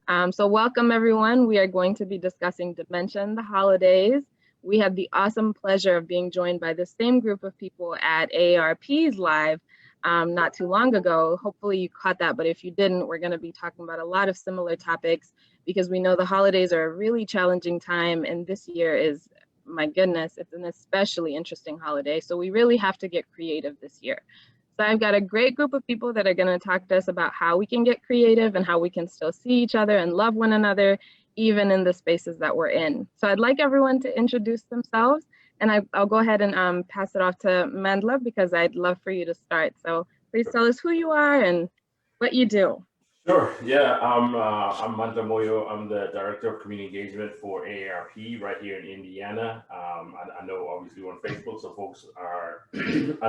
So welcome everyone. We are going to be discussing dementia and the holidays. We have the awesome pleasure of being joined by the same group of people at AARP's Live not too long ago. Hopefully you caught that, but if you didn't, we're going to be talking about a lot of similar topics because we know the holidays are a really challenging time, and this year is, my goodness, it's an especially interesting holiday. So we really have to get creative this year. So I've got a great group of people that are going to talk to us about how we can get creative and how we can still see each other and love one another, even in the spaces that we're in. So I'd like everyone to introduce themselves, and I'll go ahead and pass it off to Mandla because I'd love for you to start. So please tell us who you are and what you do. Sure. Yeah, I'm Mandla Moyo. I'm the Director of Community Engagement for AARP right here in Indiana. I know obviously we're on Facebook, so folks are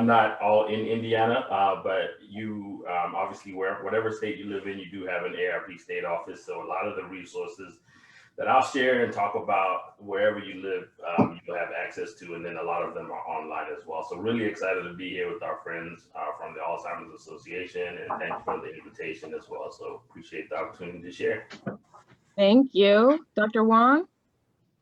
not all in Indiana, but you obviously whatever state you live in, you do have an AARP state office. So a lot of the resources that I'll share and talk about wherever you live, you'll have access to, and then a lot of them are online as well. So really excited to be here with our friends from the Alzheimer's Association, and thank you for the invitation as well. So appreciate the opportunity to share. Thank you. Dr. Wong?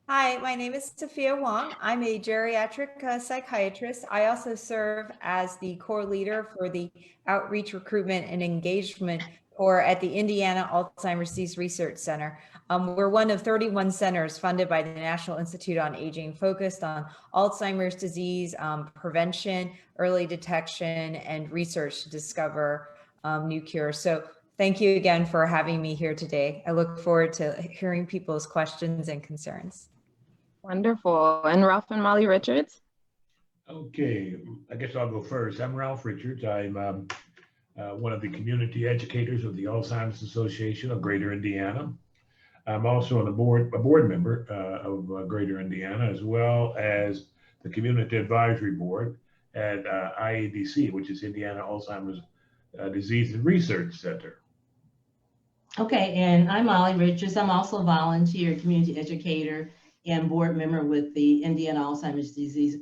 Hi, my name is Sophia Wong. I'm a geriatric psychiatrist. I also serve as the core leader for the outreach, recruitment, and engagement core at the Indiana Alzheimer's Disease Research Center. We're one of 31 centers funded by the National Institute on Aging, focused on Alzheimer's disease prevention, early detection, and research to discover new cures. So thank you again for having me here today. I look forward to hearing people's questions and concerns. Wonderful. And Ralph and Molly Richards? Okay, I guess I'll go first. I'm Ralph Richards. I'm one of the community educators of the Alzheimer's Association of Greater Indiana. I'm also on a board member of Greater Indiana, as well as the Community Advisory Board at IADC, which is Indiana Alzheimer's Disease and Research Center. Okay, and I'm Molly Richards. I'm also a volunteer community educator and board member with the Indiana Alzheimer's Disease,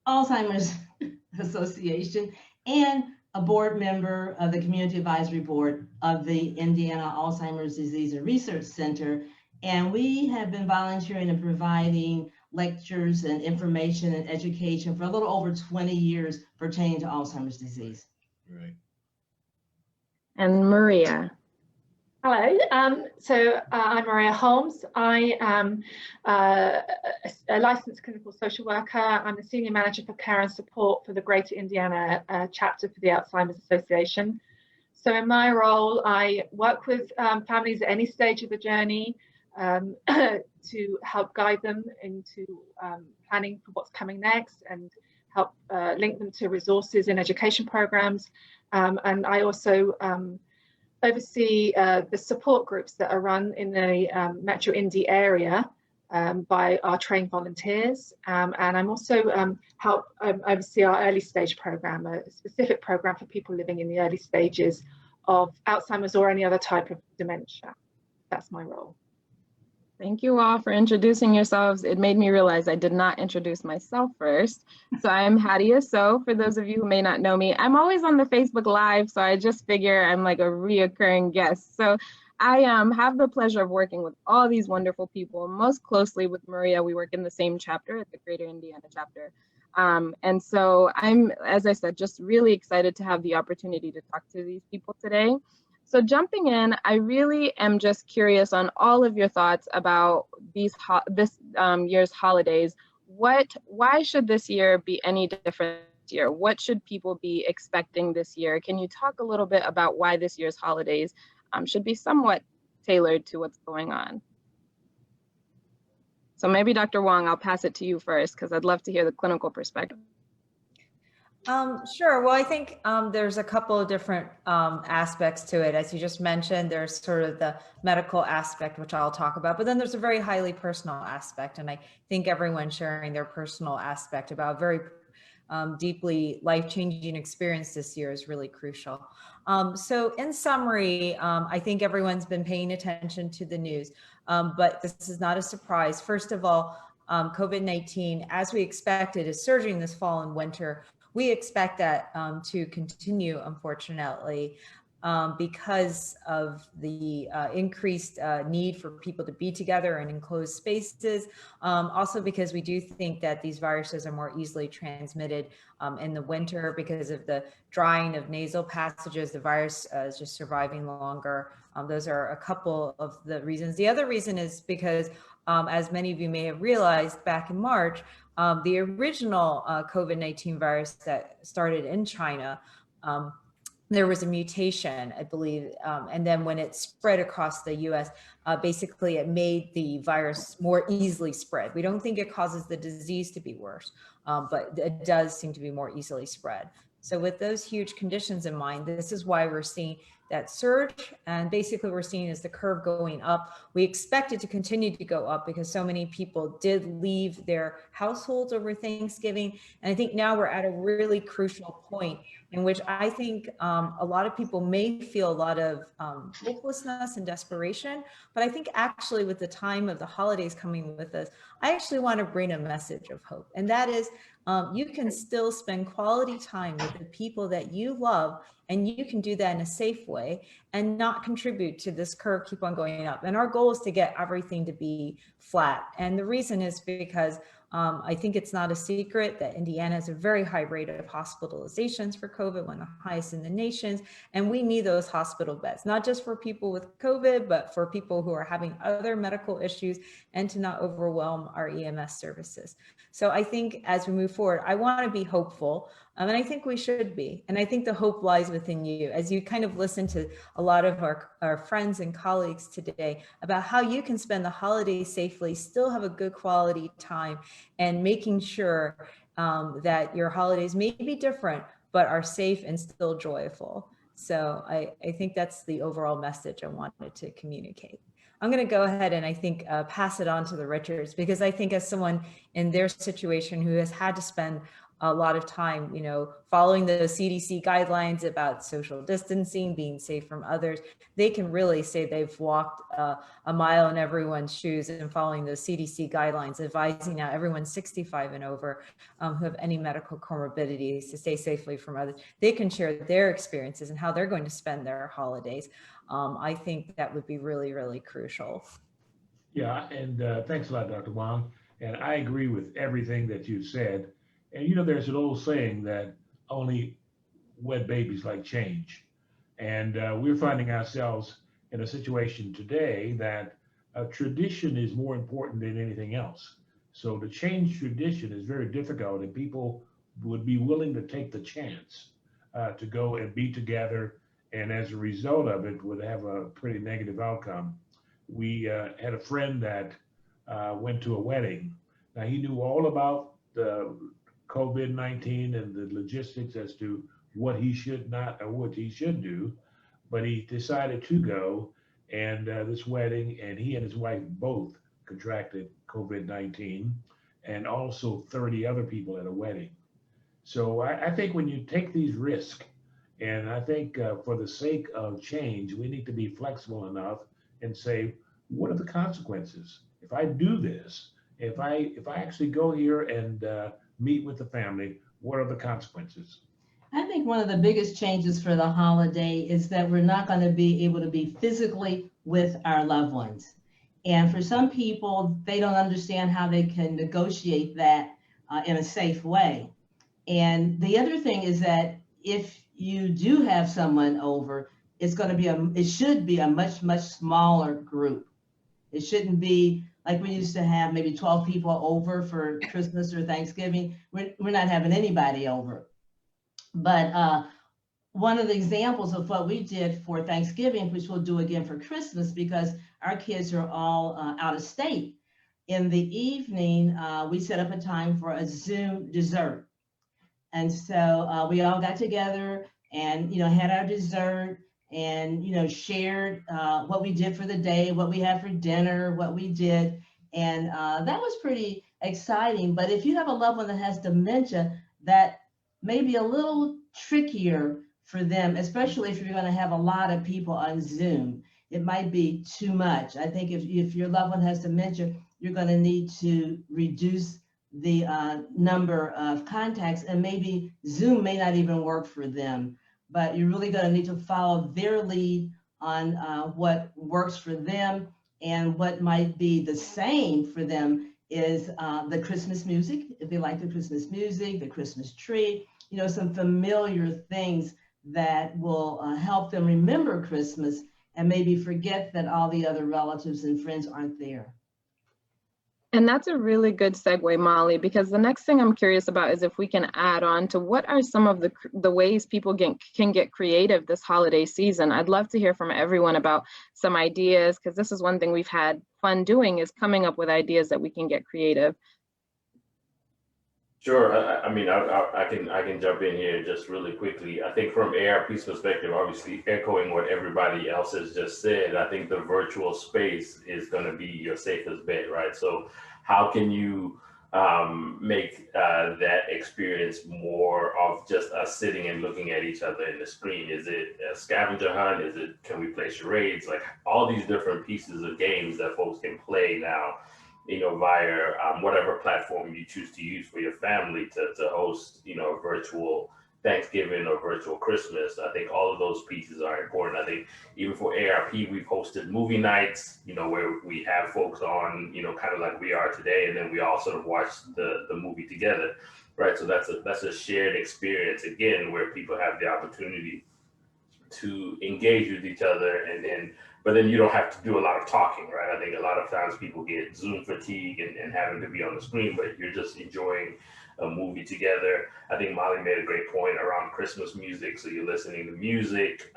Alzheimer's Association, and a board member of the Community Advisory Board of the Indiana Alzheimer's Disease and Research Center. And we have been volunteering and providing lectures and information and education for a little over 20 years pertaining to Alzheimer's disease. Right. And Maria? Hello, I'm Maria Holmes. I am a licensed clinical social worker. I'm the Senior Manager for Care and Support for the Greater Indiana chapter for the Alzheimer's Association. So in my role, I work with families at any stage of the journey to help guide them into planning for what's coming next and help link them to resources in education programs. And I also oversee the support groups that are run in the Metro Indy area by our trained volunteers. And I'm also help oversee our early stage program, a specific program for people living in the early stages of Alzheimer's or any other type of dementia. That's my role. Thank you all for introducing yourselves. It made me realize I did not introduce myself first. So I'm Hadia So, for those of you who may not know me. I'm always on the Facebook Live, so I just figure I'm like a reoccurring guest. So I have the pleasure of working with all these wonderful people. Most closely with Maria, we work in the same chapter at the Greater Indiana chapter. And so I'm, as I said, just really excited to have the opportunity to talk to these people today. So jumping in, I really am just curious on all of your thoughts about this year's holidays. Why should this year be any different this year? What should people be expecting this year? Can you talk a little bit about why this year's holidays should be somewhat tailored to what's going on? So maybe Dr. Wong, I'll pass it to you first because I'd love to hear the clinical perspective. Sure. Well, I think there's a couple of different aspects to it. As you just mentioned, there's sort of the medical aspect, which I'll talk about, but then there's a very highly personal aspect. And I think everyone sharing their personal aspect about a very deeply life-changing experience this year is really crucial. So in summary, I think everyone's been paying attention to the news, but this is not a surprise. First of all, COVID-19, as we expected, is surging this fall and winter. We expect that to continue, unfortunately. because of the increased need for people to be together in enclosed spaces. Also because we do think that these viruses are more easily transmitted in the winter because of the drying of nasal passages, the virus is just surviving longer. Those are a couple of the reasons. The other reason is because, as many of you may have realized back in March, the original COVID-19 virus that started in China, there was a mutation, I believe, and then when it spread across the US, basically it made the virus more easily spread. We don't think it causes the disease to be worse, but it does seem to be more easily spread. So with those huge conditions in mind, this is why we're seeing that surge, and basically we're seeing is the curve going up. We expect it to continue to go up because so many people did leave their households over Thanksgiving. And I think now we're at a really crucial point in which I think a lot of people may feel a lot of hopelessness and desperation, but I think actually with the time of the holidays coming with us, I actually want to bring a message of hope. And that is, you can still spend quality time with the people that you love, and you can do that in a safe way and not contribute to this curve keep on going up. And our goal is to get everything to be flat. And the reason is because I think it's not a secret that Indiana has a very high rate of hospitalizations for COVID, one of the highest in the nation. And we need those hospital beds, not just for people with COVID, but for people who are having other medical issues, and to not overwhelm our EMS services. So I think as we move forward, I want to be hopeful, and I think we should be. And I think the hope lies within you as you kind of listen to a lot of our friends and colleagues today about how you can spend the holidays safely, still have a good quality time, and making sure that your holidays may be different, but are safe and still joyful. So I think that's the overall message I wanted to communicate. I'm going to go ahead and I think pass it on to the Richards, because I think as someone in their situation who has had to spend a lot of time, you know, following the CDC guidelines about social distancing, being safe from others, they can really say they've walked a mile in everyone's shoes and following those CDC guidelines, advising now everyone 65 and over who have any medical comorbidities to stay safely from others. They can share their experiences and how they're going to spend their holidays. I think that would be really, really crucial. Yeah, and thanks a lot, Dr. Wong. And I agree with everything that you said. And you know, there's an old saying that only wet babies like change. And we're finding ourselves in a situation today that tradition is more important than anything else. So to change tradition is very difficult, and people would be willing to take the chance to go and be together, and as a result of it would have a pretty negative outcome. We had a friend that went to a wedding. Now he knew all about the COVID-19 and the logistics as to what he should not or what he should do, but he decided to go, and this wedding, and he and his wife both contracted COVID-19, and also 30 other people at a wedding. So I think when you take these risks, and I think for the sake of change, we need to be flexible enough and say, what are the consequences? If I do this, if I actually go here and meet with the family, what are the consequences? I think one of the biggest changes for the holiday is that we're not going to be able to be physically with our loved ones. And for some people, they don't understand how they can negotiate that in a safe way. And the other thing is that if you do have someone over, it's going to be it should be a much, much smaller group. It shouldn't be like we used to have maybe 12 people over for Christmas or Thanksgiving. We're not having anybody over. But one of the examples of what we did for Thanksgiving, which we'll do again for Christmas, because our kids are all out of state. In the evening, we set up a time for a Zoom dessert. And so we all got together and, you know, had our dessert and, you know, shared what we did for the day, what we had for dinner, what we did. And that was pretty exciting. But if you have a loved one that has dementia, that may be a little trickier for them, especially if you're going to have a lot of people on Zoom. It might be too much. I think if your loved one has dementia, you're going to need to reduce the number of contacts, and maybe Zoom may not even work for them. but you're really going to need to follow their lead on what works for them. And what might be the same for them is the Christmas music, if they like the Christmas music, the Christmas tree, you know, some familiar things that will help them remember Christmas and maybe forget that all the other relatives and friends aren't there. And that's a really good segue, Molly, because the next thing I'm curious about is if we can add on to what are some of the ways people can get creative this holiday season. I'd love to hear from everyone about some ideas, because this is one thing we've had fun doing, is coming up with ideas that we can get creative. Sure. I mean, I can jump in here just really quickly. I think from AARP's perspective, obviously echoing what everybody else has just said, I think the virtual space is going to be your safest bet, right? So how can you make that experience more of just us sitting and looking at each other in the screen? Is it a scavenger hunt? Can we play charades? Like all these different pieces of games that folks can play now, you know, via whatever platform you choose to use for your family to host, you know, a virtual Thanksgiving or virtual Christmas. I think all of those pieces are important. I think even for AARP, we've hosted movie nights, you know, where we have folks on, you know, kind of like we are today, and then we all sort of watch the movie together, right? So that's a shared experience, again, where people have the opportunity to engage with each other, but then you don't have to do a lot of talking, right? I think a lot of times people get Zoom fatigue and having to be on the screen, but you're just enjoying a movie together. I think Molly made a great point around Christmas music. So you're listening to music,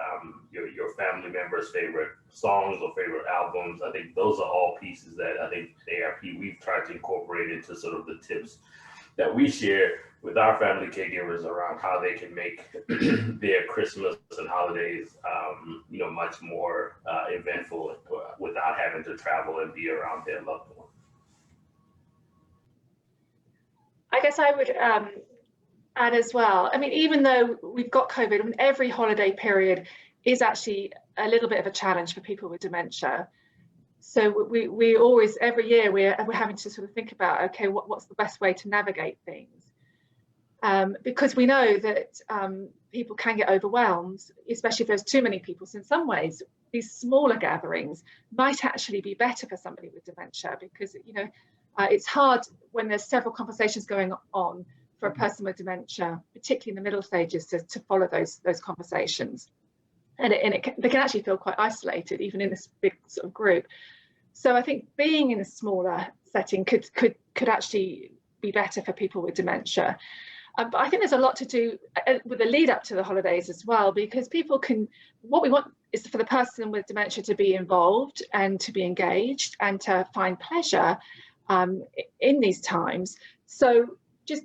your family members' favorite songs or favorite albums. I think those are all pieces that I think at AARP we've tried to incorporate into sort of the tips that we share with our family caregivers around how they can make their Christmas and holidays, you know, much more eventful without having to travel and be around their loved one. I guess I would add as well. I mean, even though we've got COVID, I mean, every holiday period is actually a little bit of a challenge for people with dementia. So we always, every year, we're having to sort of think about, okay, what's the best way to navigate things? Because we know that people can get overwhelmed, especially if there's too many people. So in some ways, these smaller gatherings might actually be better for somebody with dementia, because, you know, it's hard when there's several conversations going on for a person with dementia, particularly in the middle stages, to follow those conversations. And they can actually feel quite isolated, even in this big sort of group. So I think being in a smaller setting could actually be better for people with dementia. But I think there's a lot to do with the lead up to the holidays as well, because what we want is for the person with dementia to be involved and to be engaged and to find pleasure in these times. So just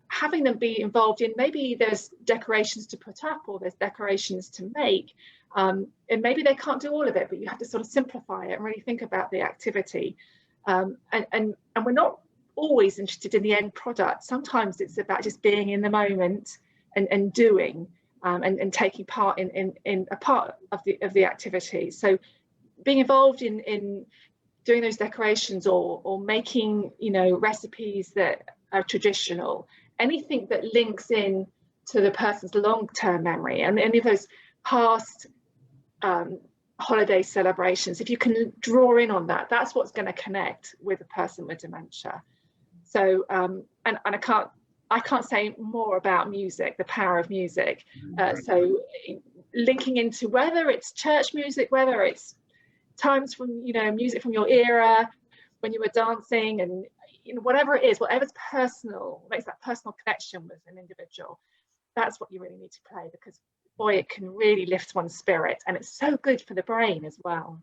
having them be involved in, maybe there's decorations to put up or there's decorations to make, and maybe they can't do all of it, but you have to sort of simplify it and really think about the activity. And we're not always interested in the end product. Sometimes it's about just being in the moment and doing and taking part in a part of the activity. So being involved in doing those decorations or making, you know, recipes that are traditional, anything that links in to the person's long-term memory and any of those past holiday celebrations. If you can draw in on that, that's what's going to connect with a person with dementia. So and I can't say more about music, the power of music. So linking into whether it's church music, whether it's times from, you know, music from your era when you were dancing, and, you know, whatever it is, whatever's personal, makes that personal connection with an individual, that's what you really need to play, because boy, it can really lift one's spirit, and it's so good for the brain as well.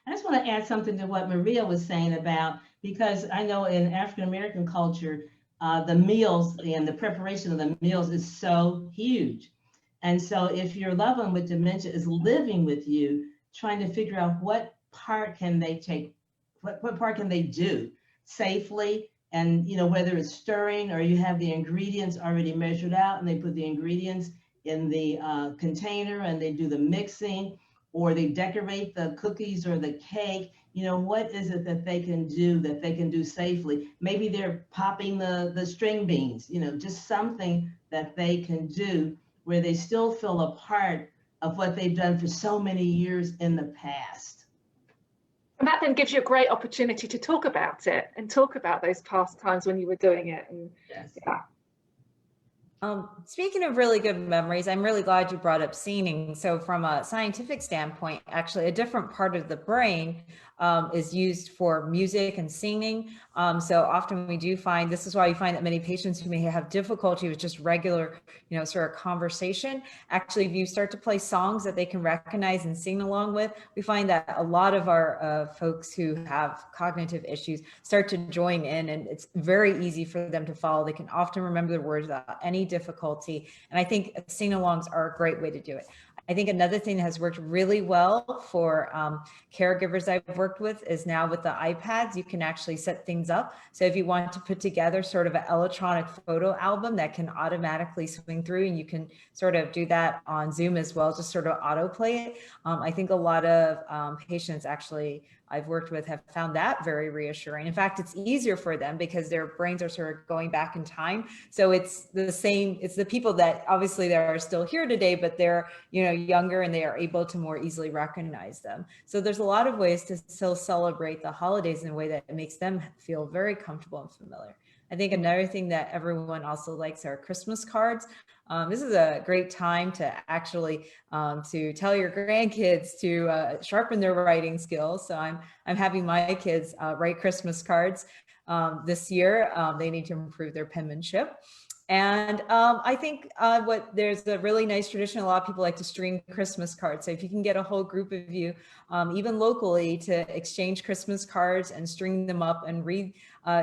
I just want to add something to what Maria was saying about, because I know in African American culture, the meals and the preparation of the meals is so huge. And so if your loved one with dementia is living with you, trying to figure out what part can they take, what part can they do safely, and, you know, whether it's stirring or you have the ingredients already measured out and they put the ingredients in the container and they do the mixing, or they decorate the cookies or the cake, you know, what is it that they can do safely? Maybe they're popping the string beans, you know, just something that they can do where they still feel a part of what they've done for so many years in the past. And that then gives you a great opportunity to talk about it and talk about those past times when you were doing it. And Yes. yeah. Speaking of really good memories, I'm really glad you brought up singing. So from a scientific standpoint, actually a different part of the brain is used for music and singing. So often we do find, this is why you find that many patients who may have difficulty with just regular, sort of conversation, actually, if you start to play songs that they can recognize and sing along with, we find that a lot of our folks who have cognitive issues start to join in, and it's very easy for them to follow. They can often remember the words without any difficulty. And I think sing-alongs are a great way to do it. I think another thing that has worked really well for caregivers I've worked with is now with the iPads, you can actually set things up. So if you want to put together sort of an electronic photo album that can automatically swing through, and you can sort of do that on Zoom as well, just sort of autoplay it. I think a lot of patients actually I've worked with have found that very reassuring. In fact, it's easier for them because their brains are sort of going back in time. So it's the same, it's the people that obviously that are still here today, but they're, younger, and they are able to more easily recognize them. So there's a lot of ways to still celebrate the holidays in a way that makes them feel very comfortable and familiar. I think another thing that everyone also likes are Christmas cards. This is a great time to actually to tell your grandkids to sharpen their writing skills. So I'm having my kids write Christmas cards this year. They need to improve their penmanship. And I think there's a really nice tradition. A lot of people like to string Christmas cards. So if you can get a whole group of you, even locally, to exchange Christmas cards and string them up and read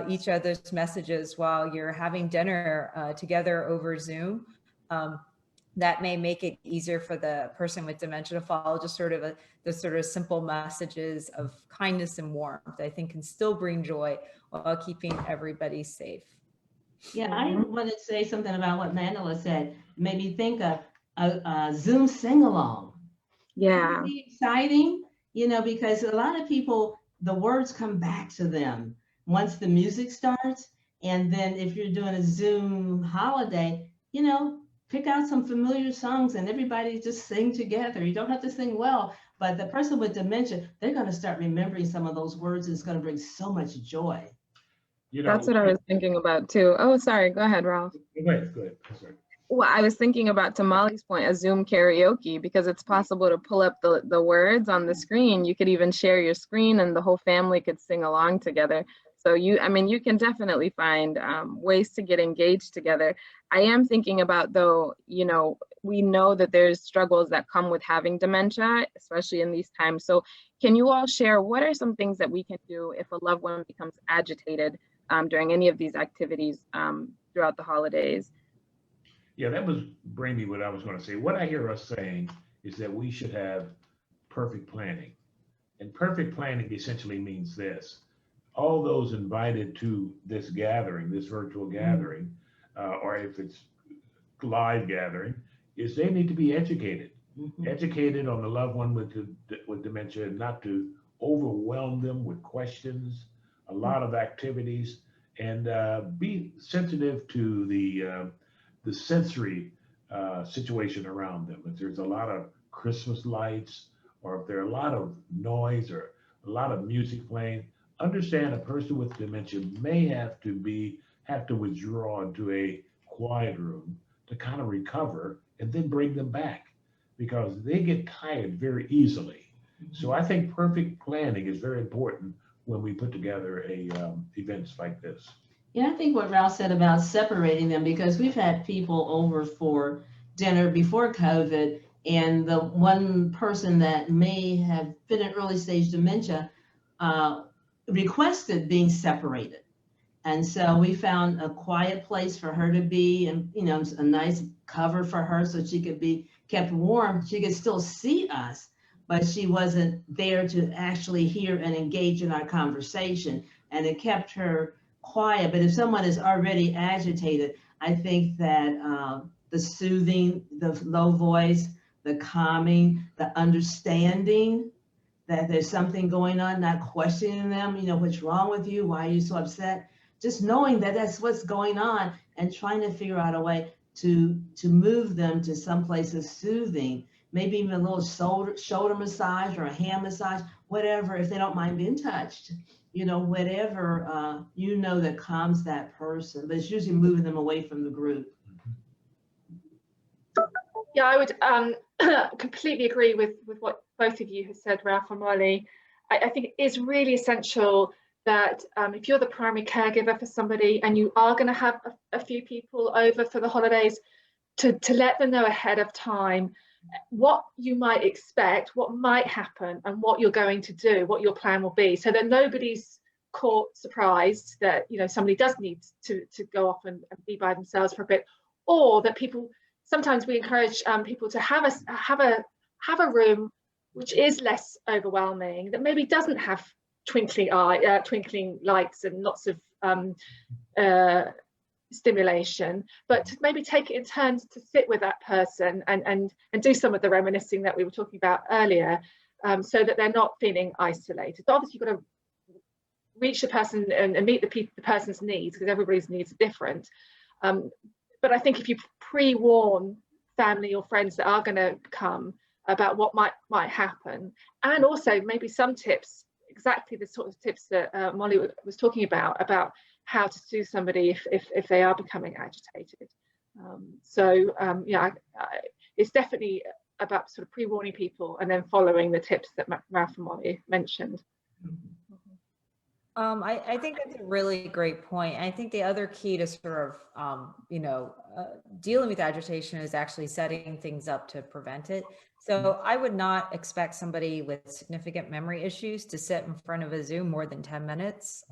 each other's messages while you're having dinner together over Zoom, that may make it easier for the person with dementia to follow. Just sort of the sort of simple messages of kindness and warmth, I think, can still bring joy while keeping everybody safe. Yeah, I want to say something about what Mandela said. Made me think of a Zoom sing-along. Yeah. It'd be exciting, because a lot of people, the words come back to them once the music starts. And then if you're doing a Zoom holiday, pick out some familiar songs and everybody just sing together. You don't have to sing well, but the person with dementia, they're going to start remembering some of those words. It's going to bring so much joy. That's what I was thinking about too. Oh, sorry. Go ahead, Ralph. Go ahead. Sorry. Well, I was thinking about, to Molly's point, a Zoom karaoke, because it's possible to pull up the words on the screen. You could even share your screen and the whole family could sing along together. So you can definitely find ways to get engaged together. I am thinking about, though, we know that there's struggles that come with having dementia, especially in these times. So can you all share what are some things that we can do if a loved one becomes agitated during any of these activities throughout the holidays? Yeah, that was bring me what I was going to say. What I hear us saying is that we should have perfect planning. And perfect planning essentially means this: all those invited to this gathering, this virtual gathering, or if it's live gathering, is they need to be educated. Educated on the loved one with dementia, and not to overwhelm them with questions, a lot of activities, and be sensitive to the sensory situation around them. If there's a lot of Christmas lights, or if there are a lot of noise or a lot of music playing, understand a person with dementia may have to withdraw into a quiet room to kind of recover and then bring them back, because they get tired very easily. So I think perfect planning is very important when we put together events like this. Yeah, I think what Ralph said about separating them, because we've had people over for dinner before COVID, and the one person that may have been in early stage dementia requested being separated. And so we found a quiet place for her to be, and a nice cover for her so she could be kept warm. She could still see us, but she wasn't there to actually hear and engage in our conversation. And it kept her quiet. But if someone is already agitated, I think that the soothing, the low voice, the calming, the understanding that there's something going on, not questioning them, what's wrong with you? Why are you so upset? Just knowing that that's what's going on and trying to figure out a way to move them to some places soothing, maybe even a little shoulder massage or a hand massage, whatever, if they don't mind being touched, whatever, that calms that person, but it's usually moving them away from the group. Yeah, I would completely agree with what both of you have said, Ralph and Molly. I think it is really essential that if you're the primary caregiver for somebody and you are going to have a few people over for the holidays, to let them know ahead of time what you might expect, what might happen, and what you're going to do, what your plan will be, so that nobody's caught surprised that somebody does need to go off and be by themselves for a bit, or that people. Sometimes we encourage people to have a room which is less overwhelming, that maybe doesn't have twinkling lights and lots of stimulation, but to maybe take it in turns to sit with that person and do some of the reminiscing that we were talking about earlier, so that they're not feeling isolated. But obviously, you've got to reach the person and meet the person's needs, because everybody's needs are different. But I think if you pre-warn family or friends that are going to come about what might happen, and also maybe some tips, exactly the sort of tips that Molly was talking about how to soothe somebody if they are becoming agitated. It's definitely about sort of pre-warning people and then following the tips that Ralph and Molly mentioned. I think that's a really great point. I think the other key to sort of, dealing with agitation is actually setting things up to prevent it. So I would not expect somebody with significant memory issues to sit in front of a Zoom more than 10 minutes.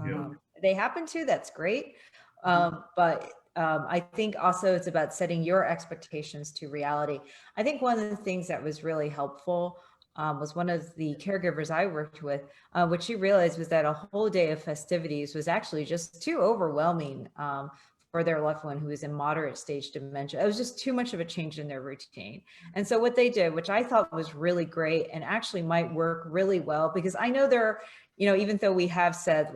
They happen to, that's great. But I think also it's about setting your expectations to reality. I think one of the things that was really helpful was one of the caregivers I worked with, what she realized was that a whole day of festivities was actually just too overwhelming for their loved one who was in moderate stage dementia. It was just too much of a change in their routine. And so what they did, which I thought was really great and actually might work really well, because I know there, even though we have said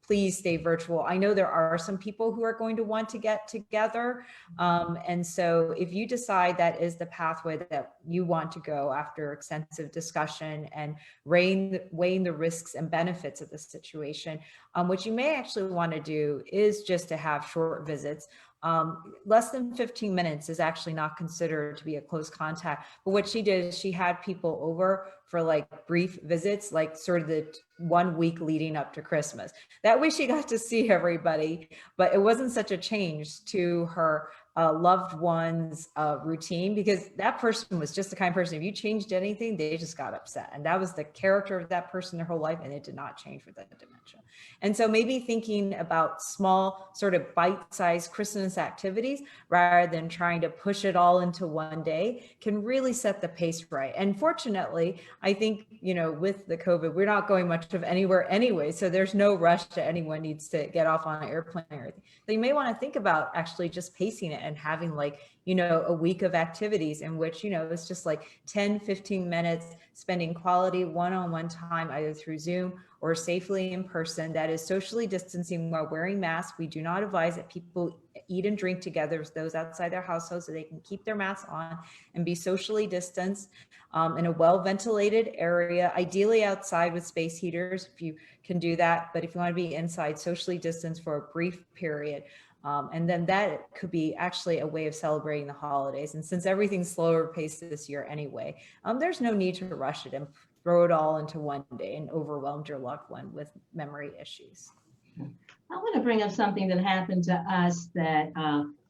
please stay virtual, I know there are some people who are going to want to get together. And so if you decide that is the pathway that you want to go after extensive discussion and weighing the risks and benefits of the situation, what you may actually want to do is just to have short visits. Less than 15 minutes is actually not considered to be a close contact. But what she did is she had people over for like brief visits, like sort of the 1 week leading up to Christmas. That way she got to see everybody, but it wasn't such a change to her loved one's routine, because that person was just the kind of person, if you changed anything, they just got upset. And that was the character of that person their whole life, and it did not change with the dementia. And so maybe thinking about small sort of bite-sized Christmas activities rather than trying to push it all into one day can really set the pace right. And fortunately, I think, with the COVID, we're not going much of anywhere anyway, so there's no rush that anyone needs to get off on an airplane or anything. So you may want to think about actually just pacing it and having a week of activities in which, it's just like 10, 15 minutes spending quality one-on-one time either through Zoom or safely in person, that is socially distancing while wearing masks. We do not advise that people eat and drink together with those outside their households, so they can keep their masks on and be socially distanced in a well-ventilated area, ideally outside with space heaters if you can do that. But if you want to be inside, socially distanced for a brief period. And then that could be actually a way of celebrating the holidays. And since everything's slower paced this year anyway, there's no need to rush it and throw it all into one day and overwhelm your loved one with memory issues. I want to bring up something that happened to us that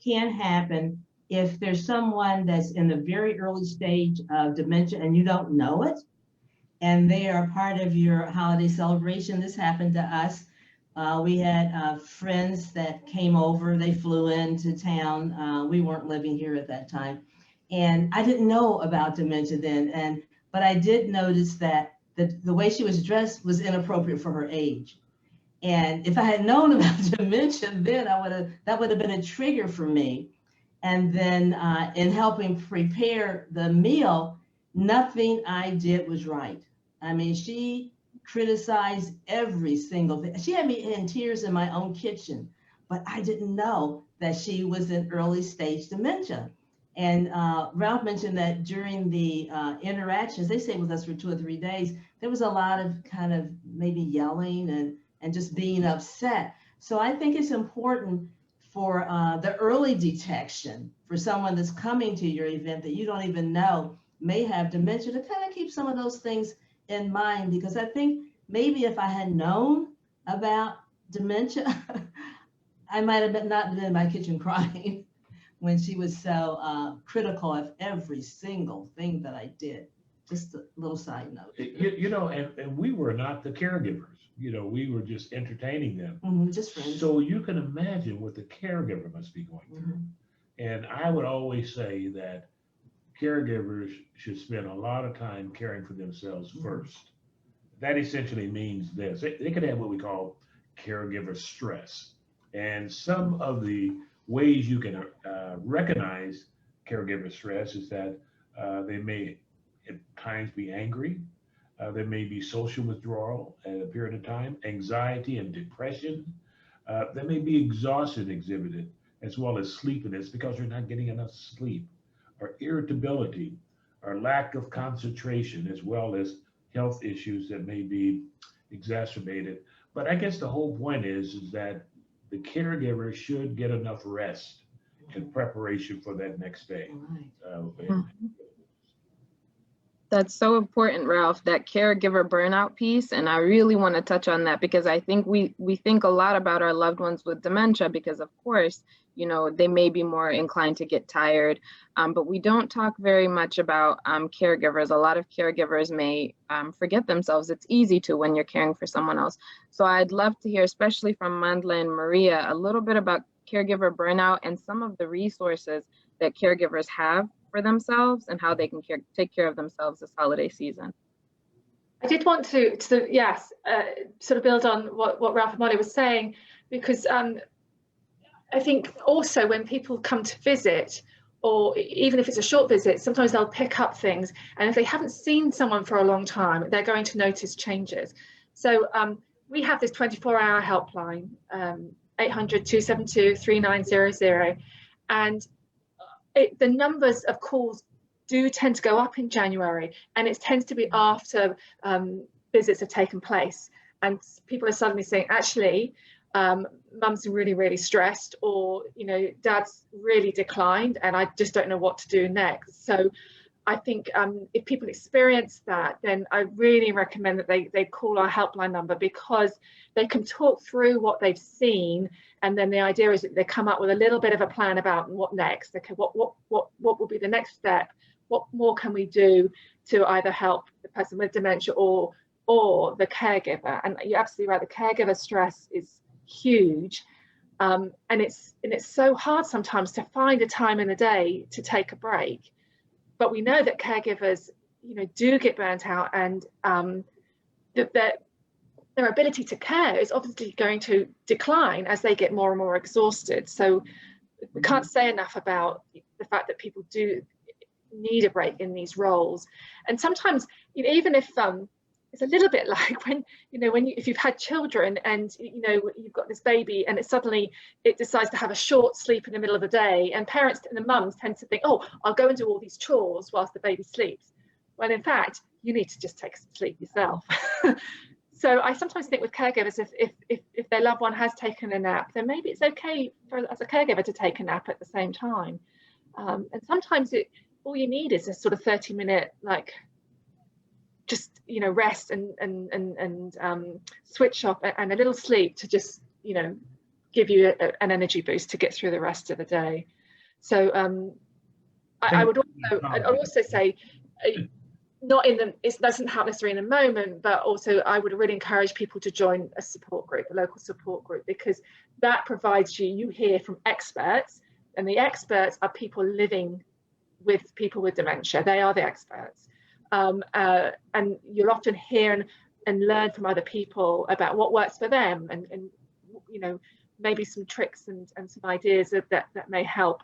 can happen if there's someone that's in the very early stage of dementia and you don't know it, and they are part of your holiday celebration. This happened to us. We had friends that came over, they flew into town. We weren't living here at that time. And I didn't know about dementia then, but I did notice that the way she was dressed was inappropriate for her age. And if I had known about dementia then, that would have been a trigger for me. And then in helping prepare the meal, nothing I did was right. I mean, she criticized every single thing. She had me in tears in my own kitchen, but I didn't know that she was in early stage dementia. And Ralph mentioned that during the interactions, they stayed with us for 2 or 3 days, there was a lot of kind of maybe yelling and just being upset. So I think it's important for the early detection for someone that's coming to your event that you don't even know may have dementia, to kind of keep some of those things in mind, because I think maybe if I had known about dementia, I might have not been in my kitchen crying when she was so critical of every single thing that I did. Just a little side note. And we were not the caregivers. We were just entertaining them. Just friends. So you can imagine what the caregiver must be going through. And I would always say that caregivers should spend a lot of time caring for themselves first. That essentially means this. They could have what we call caregiver stress. And some of the ways you can recognize caregiver stress is that they may at times be angry. There may be social withdrawal at a period of time, anxiety and depression. There may be exhaustion exhibited, as well as sleepiness because you're not getting enough sleep, or irritability, or lack of concentration, as well as health issues that may be exacerbated. But I guess the whole point is that the caregiver should get enough rest in preparation for that next day. That's so important, Ralph, that caregiver burnout piece. And I really want to touch on that because I think we think a lot about our loved ones with dementia because, of course, they may be more inclined to get tired, but we don't talk very much about caregivers. A lot of caregivers may forget themselves. It's easy to when you're caring for someone else. So I'd love to hear, especially from Mandla and Maria, a little bit about caregiver burnout and some of the resources that caregivers have for themselves and how they can take care of themselves this holiday season. I did want to sort of build on what Ralph and Molly was saying, because I think also when people come to visit, or even if it's a short visit, sometimes they'll pick up things. And if they haven't seen someone for a long time, they're going to notice changes. So we have this 24-hour helpline, 800-272-3900. And the numbers of calls do tend to go up in January, and it tends to be after visits have taken place. And people are suddenly saying, actually, mum's really, really stressed, or, dad's really declined, and I just don't know what to do next. So I think if people experience that, then I really recommend that they call our helpline number, because they can talk through what they've seen. And then the idea is that they come up with a little bit of a plan about what next. Okay, what will be the next step? What more can we do to either help the person with dementia or the caregiver? And you're absolutely right, the caregiver stress is huge. And it's so hard sometimes to find a time in the day to take a break. But we know that caregivers, do get burnt out, and that their ability to care is obviously going to decline as they get more and more exhausted. So we can't say enough about the fact that people do need a break in these roles. And sometimes, even if it's a little bit like when if you've had children and you've got this baby and it decides to have a short sleep in the middle of the day, and parents and the mums tend to think, oh, I'll go and do all these chores whilst the baby sleeps. Well, in fact, you need to just take some sleep yourself. So I sometimes think with caregivers, if their loved one has taken a nap, then maybe it's okay as a caregiver to take a nap at the same time. And sometimes all you need is a sort of 30-minute just rest and switch off and a little sleep to just give you an energy boost to get through the rest of the day. So I would also say it doesn't happen necessarily in a moment, but also I would really encourage people to join a support group, a local support group, because that provides you hear from experts, and the experts are people living with people with dementia. They are the experts. And you'll often hear and learn from other people about what works for them, and maybe some tricks and some ideas that may help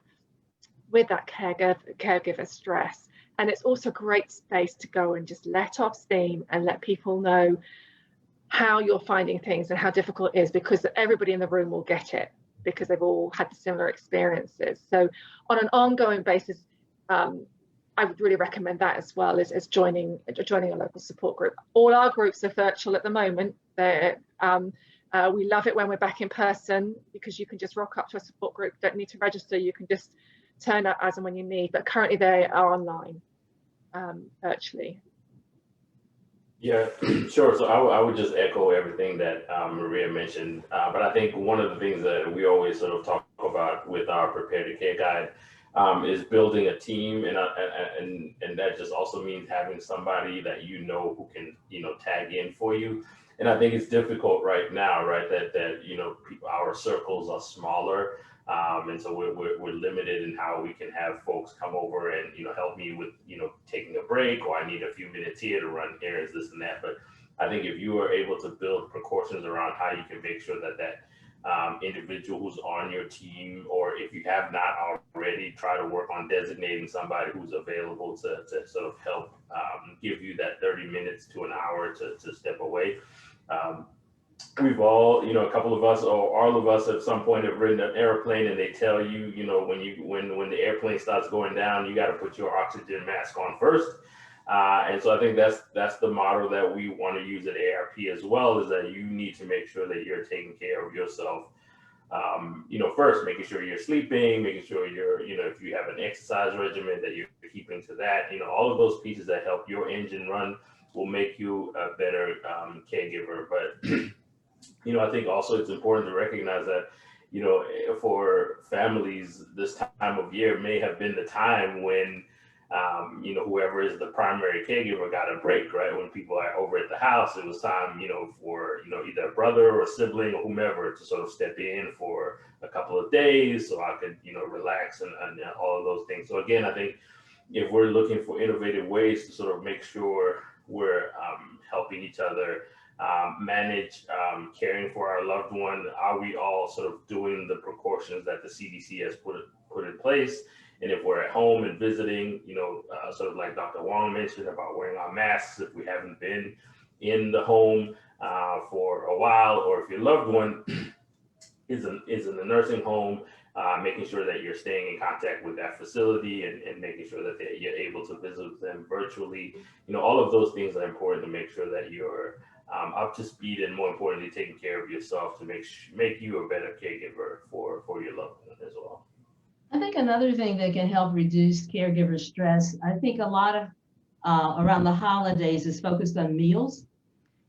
with that caregiver stress. And it's also a great space to go and just let off steam and let people know how you're finding things and how difficult it is, because everybody in the room will get it. because they've all had similar experiences. So on an ongoing basis, I would really recommend that as well as joining a local support group. All our groups are virtual at the moment. We love it when we're back in person because you can just rock up to a support group, don't need to register, you can just turn up as and when you need, but currently they are online virtually. Yeah, sure. So I would just echo everything that Maria mentioned. But I think one of the things that we always sort of talk about with our Prepare to Care guide is building a team, and that just also means having somebody that who can tag in for you. And I think it's difficult right now, right? That our circles are smaller. And so we're limited in how we can have folks come over and help me with taking a break, or I need a few minutes here to run errands, this and that. But I think if you are able to build precautions around how you can make sure that individual who's on your team, or if you have not already, try to work on designating somebody who's available to sort of help give you that 30 minutes to an hour to step away. We've all, a couple of us or all of us at some point have ridden an airplane, and they tell you, when the airplane starts going down, you got to put your oxygen mask on first. And so I think that's the model that we want to use at AARP as well, is that you need to make sure that you're taking care of yourself. First, making sure you're sleeping, making sure you're, if you have an exercise regimen, that you're keeping to that. All of those pieces that help your engine run will make you a better caregiver. But I think also it's important to recognize that, for families, this time of year may have been the time when, whoever is the primary caregiver got a break, right? When people are over at the house, it was time, for, either a brother or sibling or whomever to sort of step in for a couple of days so I could, relax and all of those things. So again, I think if we're looking for innovative ways to sort of make sure we're helping each other manage caring for our loved one, are we all sort of doing the precautions that the CDC has put in place? And if we're at home and visiting, sort of like Dr. Wong mentioned about wearing our masks if we haven't been in the home for a while, or if your loved one is in the nursing home, making sure that you're staying in contact with that facility and making sure that you're able to visit them virtually. All of those things are important to make sure that you're up to speed, and more importantly, taking care of yourself to make you a better caregiver for your loved one as well. I think another thing that can help reduce caregiver stress, I think a lot of around the holidays is focused on meals.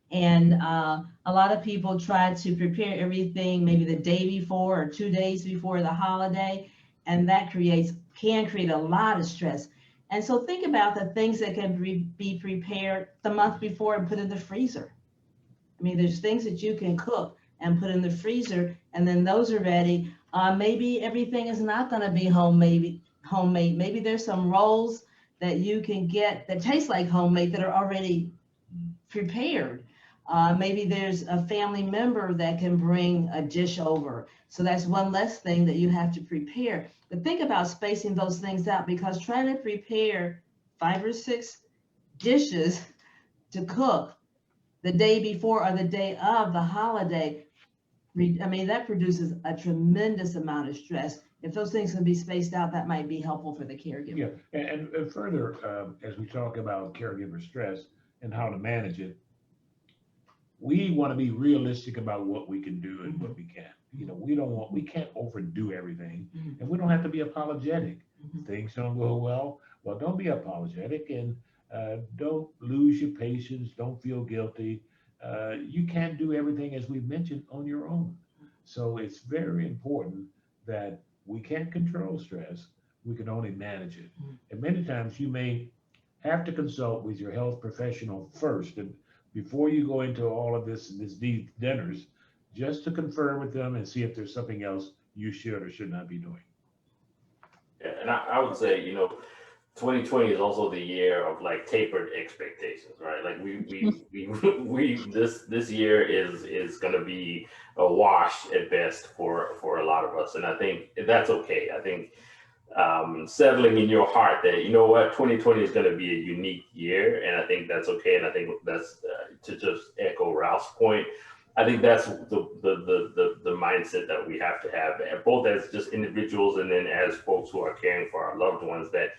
And a lot of people try to prepare everything maybe the day before or 2 days before the holiday, and that can create a lot of stress. And so think about the things that can be prepared the month before and put in the freezer. I mean, there's things that you can cook and put in the freezer, and then those are ready. Maybe everything is not going to be homemade. Maybe there's some rolls that you can get that taste like homemade that are already prepared. Maybe there's a family member that can bring a dish over. So that's one less thing that you have to prepare. But think about spacing those things out, because trying to prepare 5 or 6 dishes to cook the day before or the day of the holiday, I mean, that produces a tremendous amount of stress. If those things can be spaced out, that might be helpful for the caregiver. Yeah, and further, as we talk about caregiver stress and how to manage it, we want to be realistic about what we can do and what we can't. We can't overdo everything, and we don't have to be apologetic. Things don't go well, don't be apologetic, and don't lose your patience. Don't feel guilty. You can't do everything, as we've mentioned, on your own. So it's very important that we can't control stress. We can only manage it. And many times you may have to consult with your health professional first, and before you go into all of this deep dinners, just to confer with them and see if there's something else you should or should not be doing. Yeah, and I would say, 2020 is also the year of like tapered expectations, right? Like this year is going to be a wash at best for a lot of us, and I think that's okay. I think settling in your heart that 2020 is going to be a unique year, and I think that's okay. And I think that's to just echo Ralph's point. I think that's the mindset that we have to have, both as just individuals and then as folks who are caring for our loved ones, that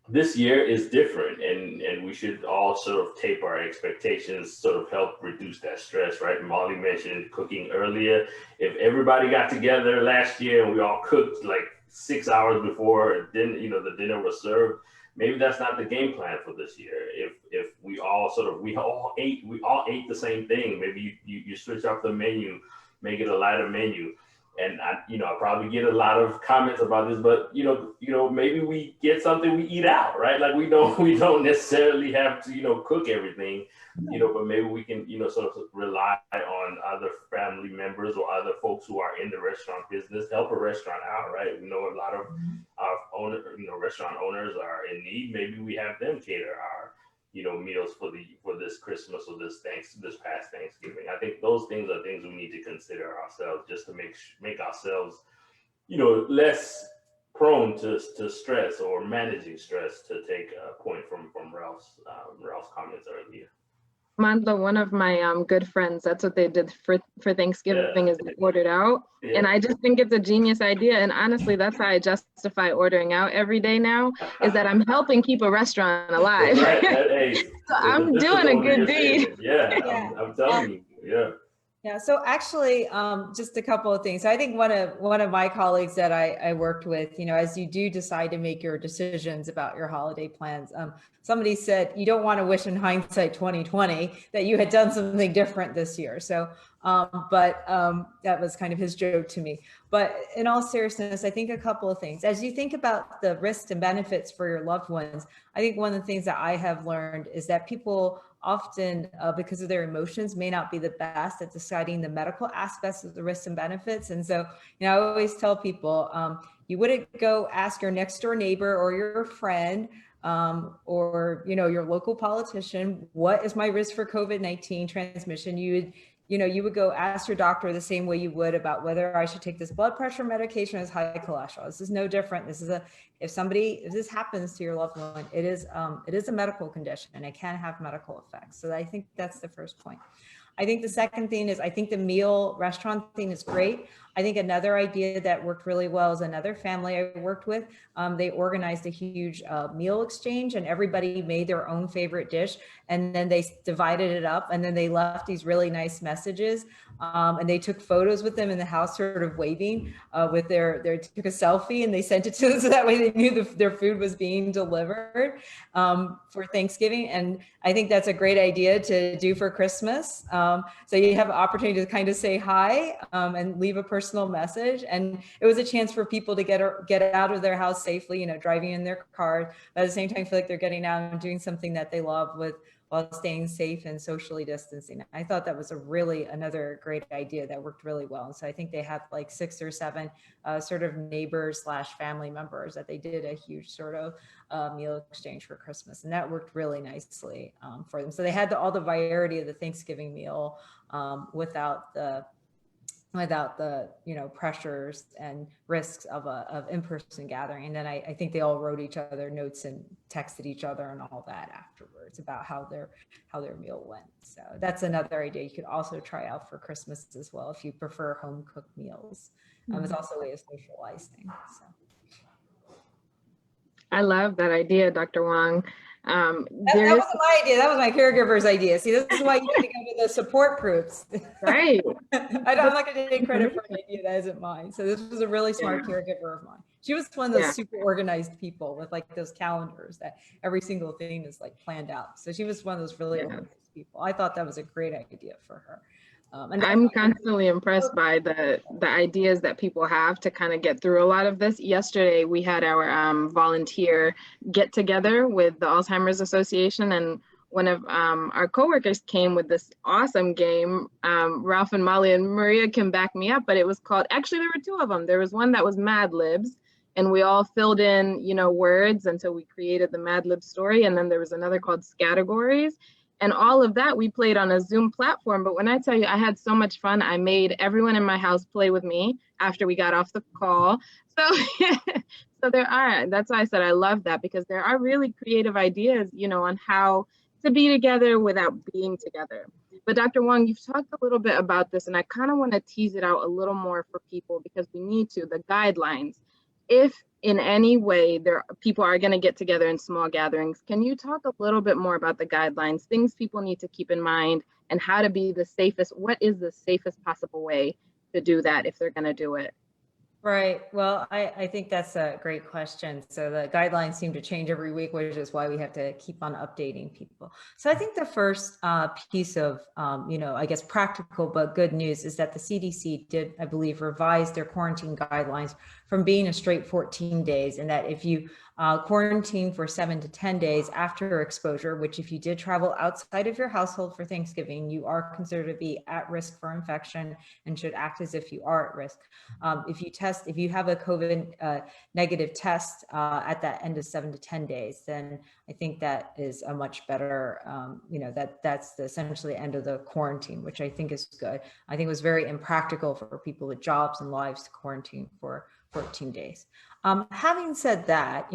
this year is different, and we should all sort of taper our expectations, sort of help reduce that stress, right? Molly mentioned cooking earlier. If everybody got together last year and we all cooked like 6 hours before the dinner was served, maybe that's not the game plan for this year. If we all ate the same thing, maybe you switch up the menu, make it a lighter menu. And I probably get a lot of comments about this, but maybe we get something we eat out, right? Like we don't necessarily have to cook everything, but maybe we can sort of rely on other family members or other folks who are in the restaurant business, help a restaurant out, right? We know a lot of restaurant owners are in need. Maybe we have them cater our meals for this Christmas or this past Thanksgiving. I think those things are things we need to consider ourselves, just to make ourselves less prone to stress or managing stress, to take a point from Ralph's comments earlier. Mandla, one of my good friends, that's what they did for Thanksgiving, is they ordered out. Yeah. And I just think it's a genius idea. And honestly, that's how I justify ordering out every day now, is that I'm helping keep a restaurant alive. Right. Hey, So I'm doing a good deed. Yeah, I'm telling you. Yeah. Yeah, so actually, just a couple of things. I think one of my colleagues that I worked with, as you do decide to make your decisions about your holiday plans, somebody said you don't want to wish in hindsight 2020 that you had done something different this year. So, but that was kind of his joke to me. But in all seriousness, I think a couple of things. As you think about the risks and benefits for your loved ones, I think one of the things that I have learned is that people often, because of their emotions, may not be the best at deciding the medical aspects of the risks and benefits. And so, I always tell people, you wouldn't go ask your next door neighbor or your friend or, your local politician, what is my risk for COVID-19 transmission? You would go ask your doctor the same way you would about whether I should take this blood pressure medication or this high cholesterol. This is no different. This is if this happens to your loved one, it is a medical condition and it can have medical effects. So I think that's the first point. I think the second thing is, I think the meal restaurant thing is great. I think another idea that worked really well is another family I worked with. They organized a huge meal exchange, and everybody made their own favorite dish. And then they divided it up, and then they left these really nice messages. And they took photos with them in the house, sort of waving with they took a selfie and they sent it to them, so that way they knew their food was being delivered for Thanksgiving. And I think that's a great idea to do for Christmas. So you have an opportunity to kind of say hi and leave a personal message. And it was a chance for people to get out of their house safely, driving in their car, but at the same time feel like they're getting out and doing something that they love while staying safe and socially distancing. I thought that was another great idea that worked really well. And so I think they had like 6 or 7 sort of neighbors / family members that they did a huge sort of meal exchange for Christmas. And that worked really nicely for them. So they had all the variety of the Thanksgiving meal without the pressures and risks of in-person gathering. And then I think they all wrote each other notes and texted each other and all that afterwards about how their meal went. So that's another idea you could also try out for Christmas as well, if you prefer home cooked meals. It's also a way of socializing. So. I love that idea, Dr. Wong. That wasn't my idea. That was my caregiver's idea. See, this is why you need to go to the support groups. Right. I'm not going to take credit for an idea that isn't mine. So this was a really smart caregiver of mine. She was one of those super organized people with like those calendars that every single thing is like planned out. So she was one of those really organized people. I thought that was a great idea for her. And I'm constantly impressed by the ideas that people have to kind of get through a lot of this. Yesterday, we had our volunteer get together with the Alzheimer's Association, and one of our coworkers came with this awesome game. Ralph and Molly and Maria can back me up, but it was called, actually there were 2 of them. There was one that was Mad Libs, and we all filled in, words until we created the Mad Lib story. And then there was another called Scattergories. And all of that we played on a Zoom platform. But when I tell you, I had so much fun, I made everyone in my house play with me after we got off the call. So that's why I said I love that, because there are really creative ideas, on how to be together without being together. But Dr. Wong, you've talked a little bit about this, and I kind of want to tease it out a little more for people because we need to, the guidelines. If in any way people are going to get together in small gatherings, can you talk a little bit more about the guidelines, things people need to keep in mind, and how to be the safest, what is the safest possible way to do that if they're going to do it? Right. Well, I think that's a great question. So the guidelines seem to change every week, which is why we have to keep on updating people. So I think the first piece of, I guess practical but good news is that the CDC did, I believe, revise their quarantine guidelines from being a straight 14 days, and that if you quarantine for 7 to 10 days after exposure, which if you did travel outside of your household for Thanksgiving, you are considered to be at risk for infection and should act as if you are at risk. If you have a COVID negative test at that end of 7 to 10 days, then I think that is a much better, that's essentially the end of the quarantine, which I think is good. I think it was very impractical for people with jobs and lives to quarantine for 14 days. Having said that,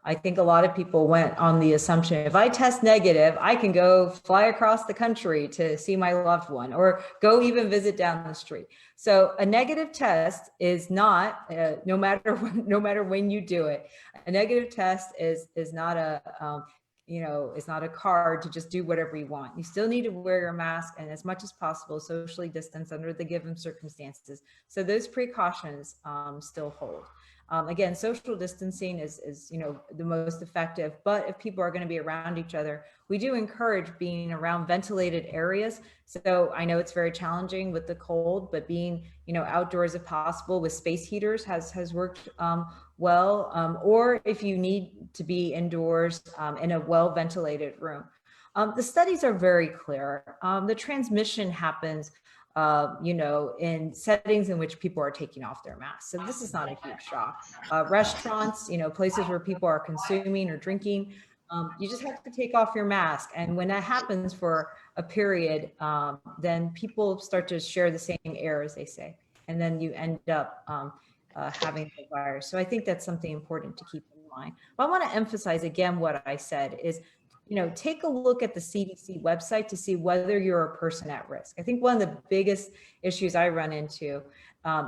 I think a lot of people went on the assumption, if I test negative, I can go fly across the country to see my loved one or go even visit down the street. So a negative test is not, no matter when you do it, a negative test is not a, it's not a card to just do whatever you want. You still need to wear your mask and as much as possible socially distance under the given circumstances. So those precautions still hold. Again, social distancing is the most effective, but if people are going to be around each other, we do encourage being around ventilated areas. So I know it's very challenging with the cold, but being, outdoors if possible with space heaters has worked well, or if you need to be indoors in a well-ventilated room. The studies are very clear. The transmission happens in settings in which people are taking off their masks. So this is not a huge shock. Restaurants, places where people are consuming or drinking, you just have to take off your mask. And when that happens for a period, then people start to share the same air, as they say. And then you end up having the virus. So I think that's something important to keep in mind. But I want to emphasize again what I said is, take a look at the CDC website to see whether you're a person at risk. I think one of the biggest issues I run into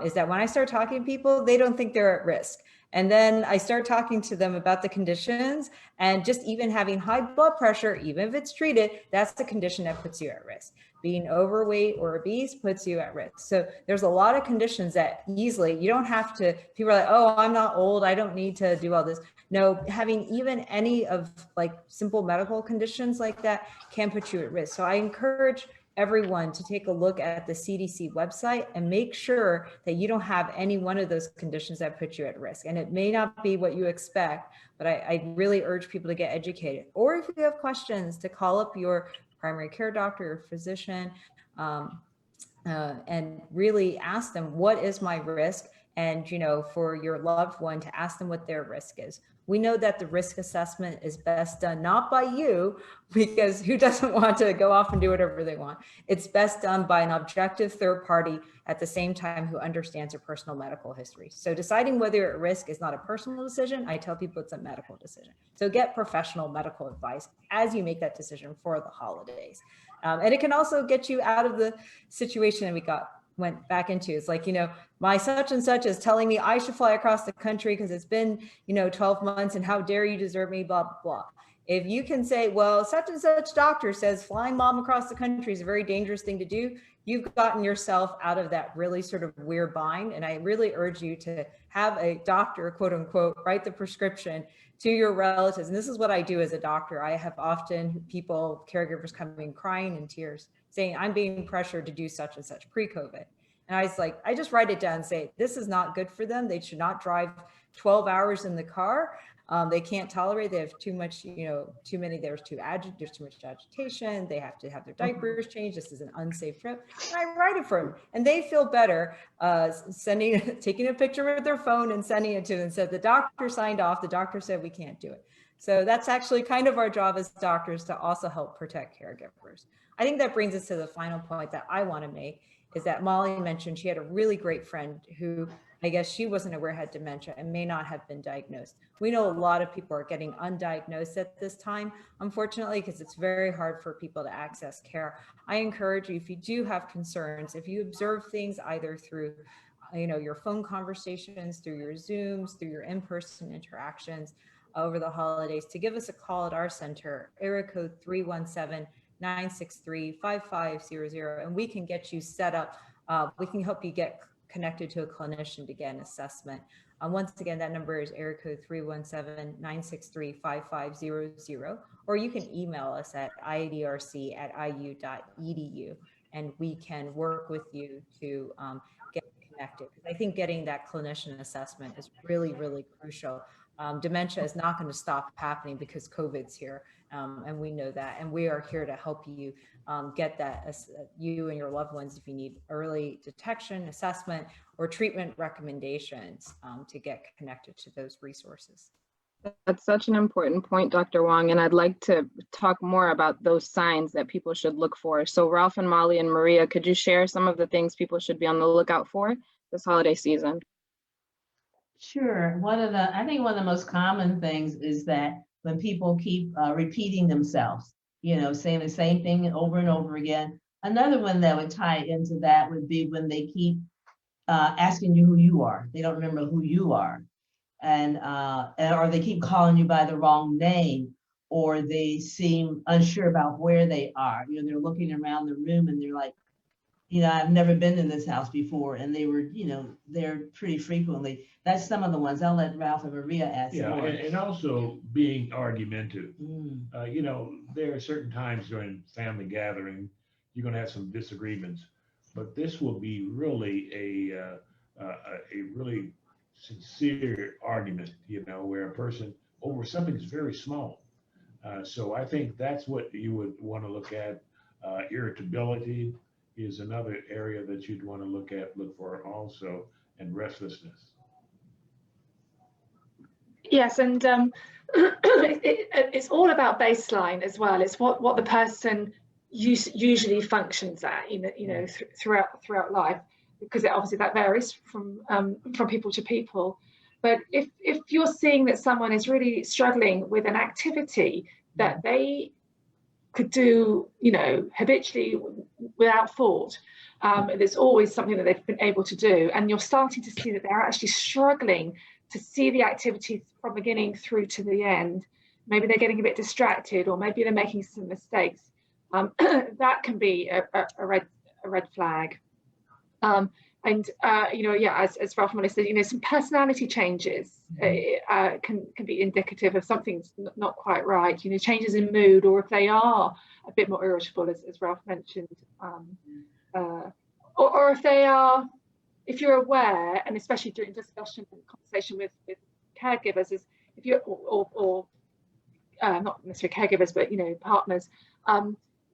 is that when I start talking to people, they don't think they're at risk. And then I start talking to them about the conditions, and just even having high blood pressure, even if it's treated, that's the condition that puts you at risk. Being overweight or obese puts you at risk. So there's a lot of conditions that easily, you don't have to, people are like, oh, I'm not old, I don't need to do all this. No, having even any of like simple medical conditions like that can put you at risk. So I encourage everyone to take a look at the CDC website and make sure that you don't have any one of those conditions that put you at risk. And it may not be what you expect, but I really urge people to get educated. Or if you have questions, to call up your primary care doctor or physician and really ask them, what is my risk? And, for your loved one, to ask them what their risk is. We know that the risk assessment is best done not by you, because who doesn't want to go off and do whatever they want? It's best done by an objective third party at the same time who understands your personal medical history. So deciding whether you're at risk is not a personal decision. I tell people it's a medical decision. So get professional medical advice as you make that decision for the holidays. And it can also get you out of the situation that we went back into. It's like, my such and such is telling me I should fly across the country because it's been, 12 months and how dare you desert me, blah, blah, blah. If you can say, well, such and such doctor says flying mom across the country is a very dangerous thing to do, you've gotten yourself out of that really sort of weird bind. And I really urge you to have a doctor, quote unquote, write the prescription to your relatives. And this is what I do as a doctor. I have often people, caregivers coming crying in tears saying, I'm being pressured to do such and such pre-COVID. And I was like, I just write it down and say, this is not good for them. They should not drive 12 hours in the car. They can't tolerate, they have too much, too many, there's too much agitation. They have to have their diapers changed. This is an unsafe trip. And I write it for them and they feel better taking a picture with their phone and sending it to them and said, the doctor signed off. The doctor said we can't do it. So that's actually kind of our job as doctors, to also help protect caregivers. I think that brings us to the final point that I want to make, is that Molly mentioned she had a really great friend who, I guess she wasn't aware had dementia and may not have been diagnosed. We know a lot of people are getting undiagnosed at this time, unfortunately, because it's very hard for people to access care. I encourage you, if you do have concerns, if you observe things either through your phone conversations, through your Zooms, through your in-person interactions over the holidays, to give us a call at our center, area code 317-963-5500, and we can get you set up. We can help you get connected to a clinician to get an assessment. Once again, that number is area code 317-963-5500, or you can email us at iadrc@iu.edu, and we can work with you to get connected. Because I think getting that clinician assessment is really, really crucial. Dementia is not going to stop happening because COVID's here, and we know that, and we are here to help you get that, you and your loved ones, if you need early detection, assessment, or treatment recommendations, to get connected to those resources. That's such an important point, Dr. Wong, and I'd like to talk more about those signs that people should look for. So Ralph and Molly and Maria, could you share some of the things people should be on the lookout for this holiday season? Sure. I think one of the most common things is that when people keep repeating themselves, saying the same thing over and over again. Another one that would tie into that would be when they keep asking you who you are. They don't remember who you are. And or they keep calling you by the wrong name, or they seem unsure about where they are. They're looking around the room and they're like, I've never been in this house before, and they were, there pretty frequently. That's some of the ones. I'll let Ralph and Maria ask. Yeah, and also being argumentative. There are certain times during family gathering, you're going to have some disagreements, but this will be really a really sincere argument, where a person over something that's very small. So I think that's what you would want to look at. Irritability is another area that you'd want to look for also, and restlessness. Yes, and it's all about baseline as well. It's what the person usually functions at, throughout life, because obviously that varies from people to people. But if you're seeing that someone is really struggling with an activity that they could do, habitually without fault, there's always something that they've been able to do, and you're starting to see that they're actually struggling to see the activity from beginning through to the end. Maybe they're getting a bit distracted, or maybe they're making some mistakes. That can be a red flag. As Ralph Molly said, some personality changes can be indicative of something's not quite right. Changes in mood, or if they are a bit more irritable, as Ralph mentioned, or if you're aware, and especially during discussion and conversation with caregivers, is if you're or not necessarily caregivers, but partners,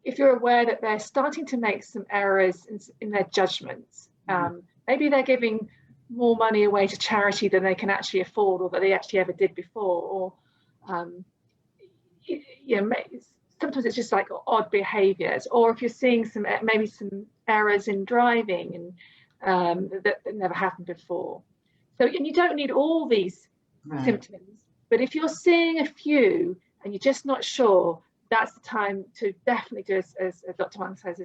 if you're aware that they're starting to make some errors in their judgments. Maybe they're giving more money away to charity than they can actually afford, or that they actually ever did before, or sometimes it's just like odd behaviors, or if you're seeing maybe some errors in driving and that never happened before. So, and you don't need all these symptoms, but if you're seeing a few and you're just not sure, that's the time to definitely do, as Dr. Wang says,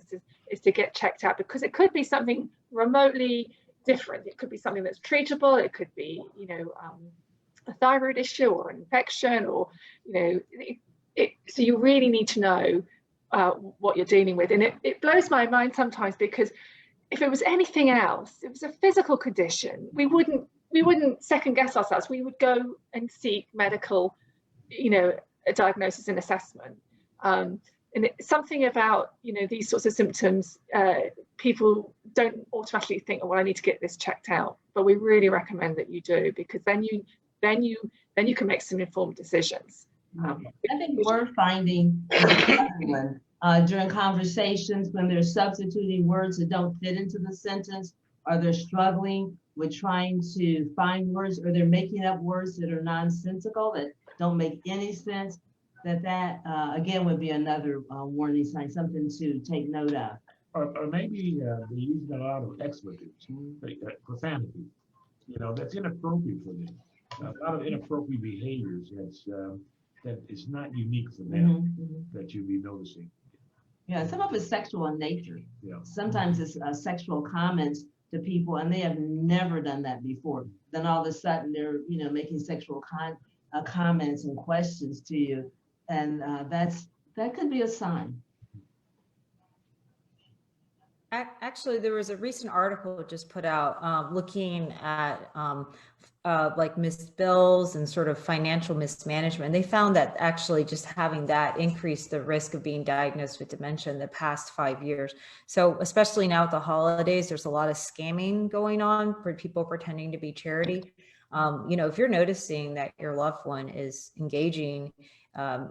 is to get checked out, because it could be something remotely different. It could be something that's treatable. It could be, a thyroid issue or an infection, or, so you really need to know what you're dealing with. And it blows my mind sometimes, because if it was anything else, if it was a physical condition, we wouldn't second guess ourselves. We would go and seek medical, a diagnosis and assessment. And it's something about, these sorts of symptoms, people don't automatically think, oh, well, I need to get this checked out. But we really recommend that you do, because then you can make some informed decisions. I think we're finding during conversations, when they're substituting words that don't fit into the sentence, or they're struggling with trying to find words, or they're making up words that are nonsensical, that don't make any sense, that again would be another warning sign, something to take note of. Or maybe they're using a lot of expletives, like profanity. You know, that's inappropriate for them. A lot of inappropriate behaviors that is not unique for them that you'll be noticing. Yeah, some of it's sexual in nature. Yeah. Sometimes it's sexual comments to people, and they have never done that before. Then all of a sudden they're, you know, making sexual comments and questions to you, and that could be a sign. Actually, there was a recent article just put out looking at like missed bills and sort of financial mismanagement. They found that actually just having that increased the risk of being diagnosed with dementia in the past 5 years. So especially now at the holidays, there's a lot of scamming going on for people pretending to be charity. You know, if you're noticing that your loved one is engaging,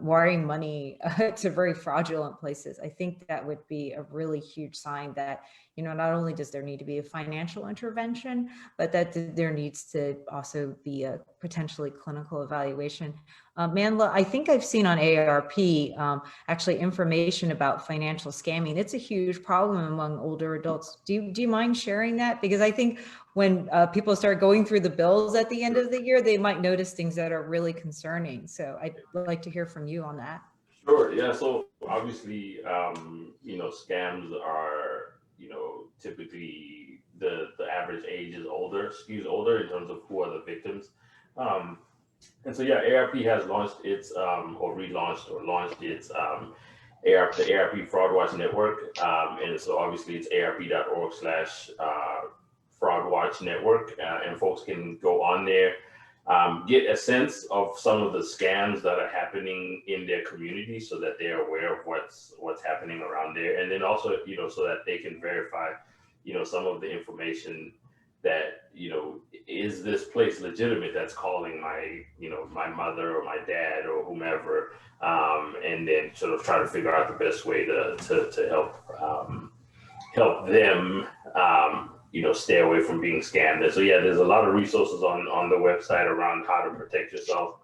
wiring money to very fraudulent places, I think that would be a really huge sign that, you know, not only does there need to be a financial intervention, but that there needs to also be a potentially clinical evaluation. Manla, I think I've seen on AARP actually information about financial scamming. It's a huge problem among older adults. Do you mind sharing that? Because I think when people start going through the bills at the end of the year, they might notice things that are really concerning. So I'd like to hear from you on that. Sure. Yeah. So obviously, you know, scams are, you know, typically the average age is older, skews older in terms of who are the victims. And so, yeah, AARP has launched its, or relaunched or launched its the AARP Fraud Watch Network. And so obviously it's AARP.org/Fraud Watch Network. And folks can go on there, get a sense of some of the scams that are happening in their community so that they're aware of what's happening around there. And then also, you know, so that they can verify, you know, some of the information that, you know, is this place legitimate that's calling my, you know, my mother or my dad or whomever, and then sort of try to figure out the best way to help them, you know, stay away from being scammed. And so, yeah, there's a lot of resources on the website around how to protect yourself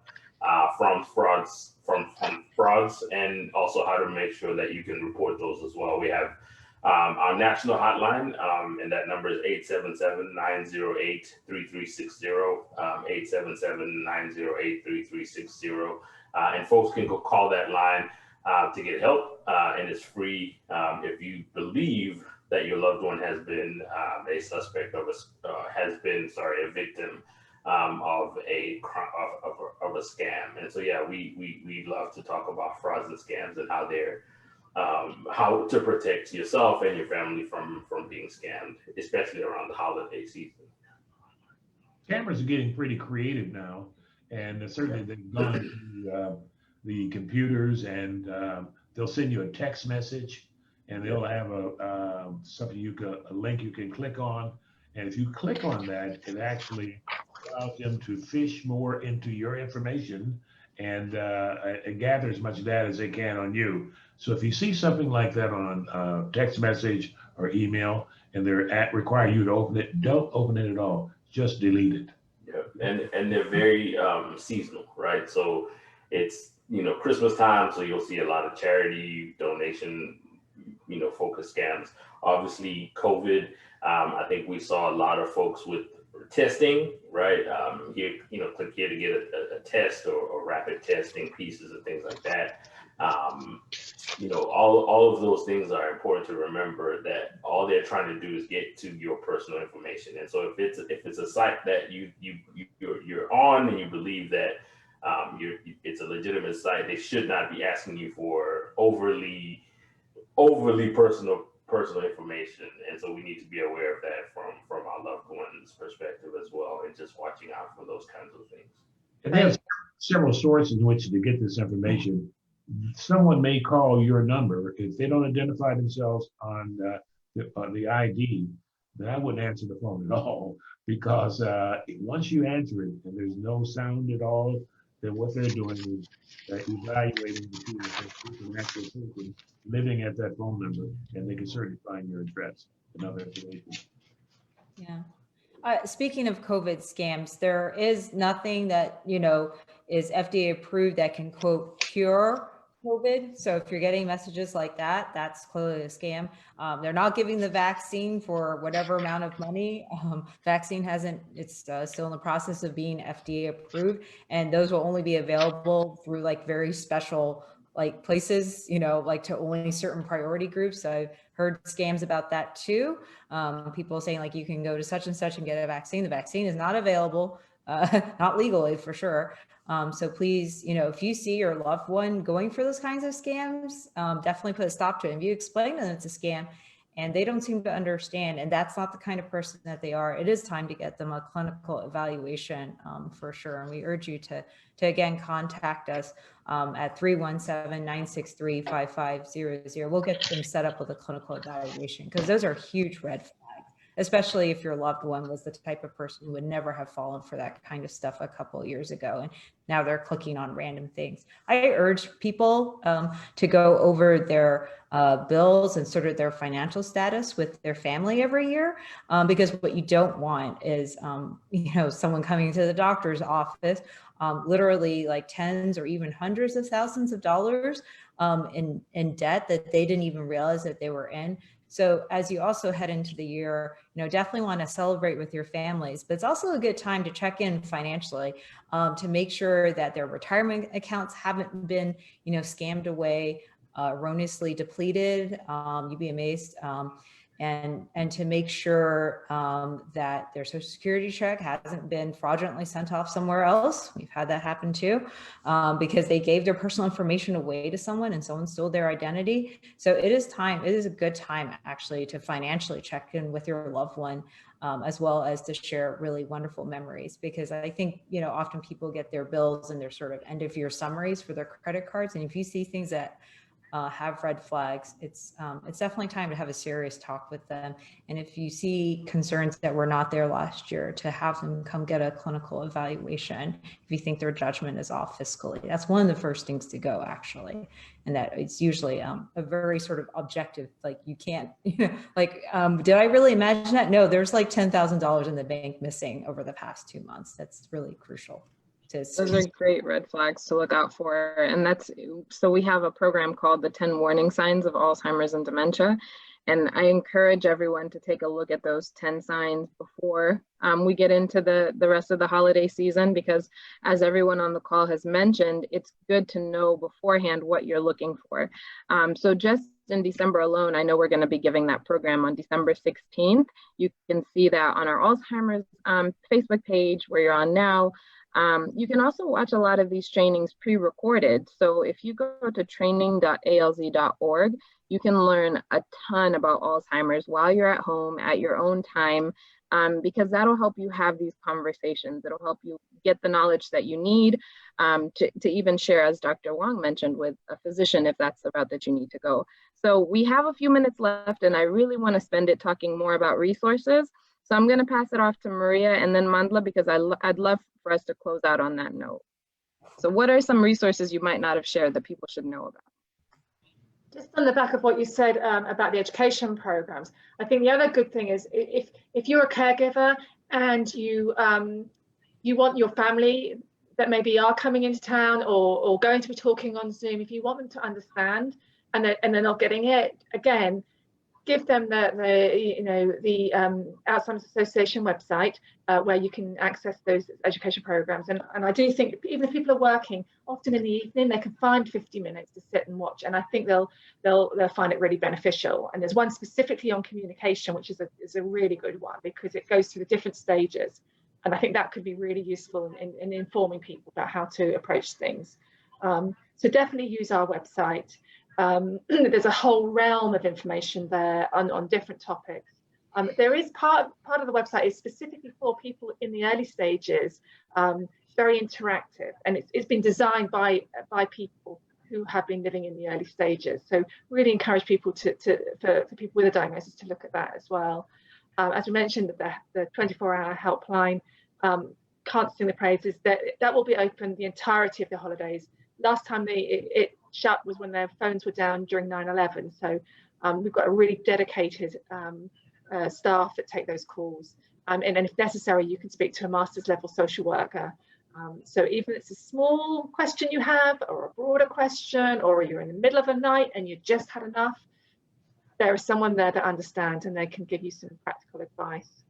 from frauds, and also how to make sure that you can report those as well. We have our national hotline, and that number is 877-908-3360, 877-908-3360. And folks can go call that line to get help, and it's free. If you believe that your loved one has been a suspect of a victim of a scam. And so, yeah, we love to talk about frauds and scams and how they're how to protect yourself and your family from being scammed, especially around the holiday season. Cameras are getting pretty creative now, and certainly they've gone to the computers, and they'll send you a text message, and they'll have a link you can click on, and if you click on that, it actually allows them to fish more into your information and gather as much data as they can on you. So if you see something like that on text message or email, and they're require you to open it, don't open it at all. Just delete it. Yeah, and they're very seasonal, right? So it's, you know, Christmas time, so you'll see a lot of charity donation, you know, focused scams. Obviously, COVID, I think we saw a lot of folks with testing, right? Here, you know, click here to get a test or rapid testing pieces and things like that. You know, all of those things are important to remember, that all they're trying to do is get to your personal information. And so if it's a site that you're on and you believe that it's a legitimate site, they should not be asking you for overly personal information. And so we need to be aware of that from our loved ones' perspective as well, and just watching out for those kinds of things. And there's several sources in which to get this information. Someone may call your number. If they don't identify themselves on the ID, then I wouldn't answer the phone at all, because once you answer it and there's no sound at all, then what they're doing is evaluating the supernatural person living at that phone number, and they can certainly find your address and other information. Yeah. Speaking of COVID scams, there is nothing that, you know, is FDA approved that can quote cure COVID. So if you're getting messages like that, that's clearly a scam. They're not giving the vaccine for whatever amount of money. Vaccine hasn't, it's still in the process of being FDA approved. And those will only be available through like very special like places, you know, like to only certain priority groups. I've heard scams about that too. People saying like you can go to such and such and get a vaccine. The vaccine is not available, not legally for sure. So please, you know, if you see your loved one going for those kinds of scams, definitely put a stop to it. If you explain to them it's a scam and they don't seem to understand, and that's not the kind of person that they are, it is time to get them a clinical evaluation for sure. And we urge you to again, contact us at 317-963-5500. We'll get them set up with a clinical evaluation because those are huge red flags, especially if your loved one was the type of person who would never have fallen for that kind of stuff a couple of years ago. And now they're clicking on random things. I urge people to go over their bills and sort of their financial status with their family every year, because what you don't want is, you know, someone coming to the doctor's office, literally like tens or even hundreds of thousands of dollars in debt that they didn't even realize that they were in. So as you also head into the year, you know, definitely want to celebrate with your families, but it's also a good time to check in financially to make sure that their retirement accounts haven't been, you know, scammed away, erroneously depleted. You'd be amazed. And to make sure that their Social Security check hasn't been fraudulently sent off somewhere else. We've had that happen too, because they gave their personal information away to someone and someone stole their identity. So it is time, it is a good time actually to financially check in with your loved one, as well as to share really wonderful memories. Because I think, you know, often people get their bills and their sort of end of year summaries for their credit cards. And if you see things that have red flags, it's definitely time to have a serious talk with them. And if you see concerns that were not there last year, to have them come get a clinical evaluation if you think their judgment is off fiscally. That's one of the first things to go, actually. And that it's usually a very sort of objective, like you can't, you know, like, did I really imagine that? No, there's like $10,000 in the bank missing over the past 2 months. That's really crucial. Those are great red flags to look out for. And that's, so we have a program called the 10 Warning Signs of Alzheimer's and Dementia. And I encourage everyone to take a look at those 10 signs before we get into the rest of the holiday season, because as everyone on the call has mentioned, it's good to know beforehand what you're looking for. So just in December alone, I know we're going to be giving that program on December 16th. You can see that on our Alzheimer's Facebook page where you're on now. You can also watch a lot of these trainings pre-recorded. So if you go to training.alz.org, you can learn a ton about Alzheimer's while you're at home at your own time, because that'll help you have these conversations. It'll help you get the knowledge that you need to even share, as Dr. Wong mentioned, with a physician if that's the route that you need to go. So we have a few minutes left, and I really want to spend it talking more about resources. So I'm going to pass it off to Maria and then Mandla, because I'd love for us to close out on that note. So what are some resources you might not have shared that people should know about? Just on the back of what you said about the education programs, I think the other good thing is if you're a caregiver and you want your family that maybe are coming into town or going to be talking on Zoom, if you want them to understand and they're not getting it, again, give them the Alzheimer's Association website where you can access those education programs. And I do think even if people are working, often in the evening they can find 50 minutes to sit and watch, and I think they'll find it really beneficial. And there's one specifically on communication, which is a really good one because it goes through the different stages, and I think that could be really useful in informing people about how to approach things. So definitely use our website. There's a whole realm of information there on different topics. There is part of the website is specifically for people in the early stages, very interactive, and it's been designed by people who have been living in the early stages. So really encourage people for people with a diagnosis to look at that as well. As we mentioned, the 24-hour helpline, can't sing the praises. That will be open the entirety of the holidays. Last time it shut was when their phones were down during 9/11. So we've got a really dedicated staff that take those calls. And if necessary, you can speak to a master's level social worker. So even if it's a small question you have, or a broader question, or you're in the middle of the night and you just had enough, there is someone there that understands and they can give you some practical advice.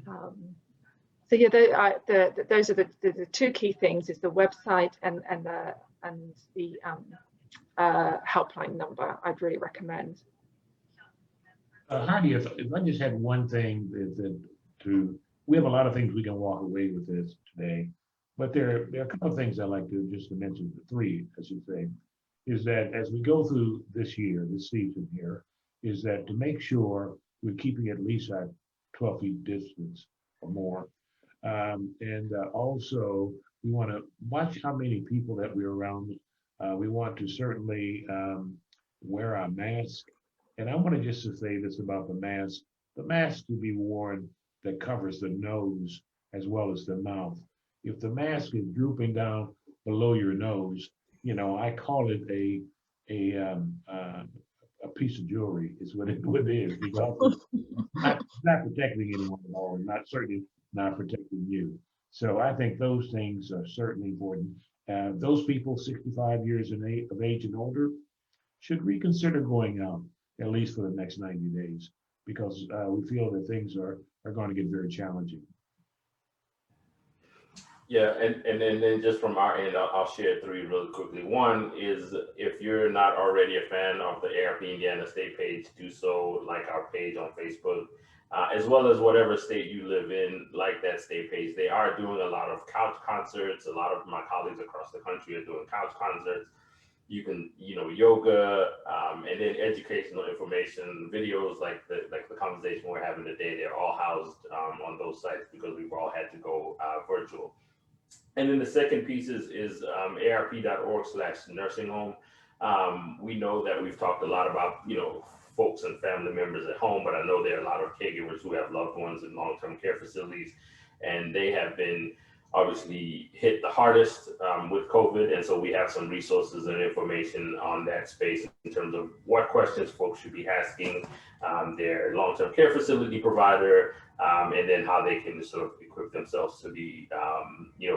So yeah, those are the two key things: is the website and the helpline number. I'd really recommend. Heidi, if I just had one thing we have a lot of things we can walk away with this today, but there are a couple of things I'd like to mention, three, I should say, is that as we go through this season here, is that to make sure we're keeping at least at 12 feet distance or more. And also, we want to watch how many people that we're around. We want to certainly wear our mask. And I want to just to say this about the mask. The mask to be worn that covers the nose as well as the mouth. If the mask is drooping down below your nose, you know, I call it a piece of jewelry is what it is, because it's not protecting anyone at all, and certainly not protecting you. So I think those things are certainly important. Those people 65 years of age and older should reconsider going out at least for the next 90 days, because we feel that things are going to get very challenging. Yeah, and then just from our end, I'll share three really quickly. One is, if you're not already a fan of the AARP Indiana State page, do so, like our page on Facebook, as well as whatever state you live in, like that state page. They are doing a lot of couch concerts. A lot of my colleagues across the country are doing couch concerts. You can, yoga, and then educational information, videos like the conversation we're having today. They're all housed on those sites because we've all had to go virtual. And then the second piece is AARP.org/nursing home. We know that we've talked a lot about, folks and family members at home, but I know there are a lot of caregivers who have loved ones in long-term care facilities, and they have been obviously hit the hardest with COVID. And so we have some resources and information on that space in terms of what questions folks should be asking their long-term care facility provider, and then how they can sort of equip themselves to be,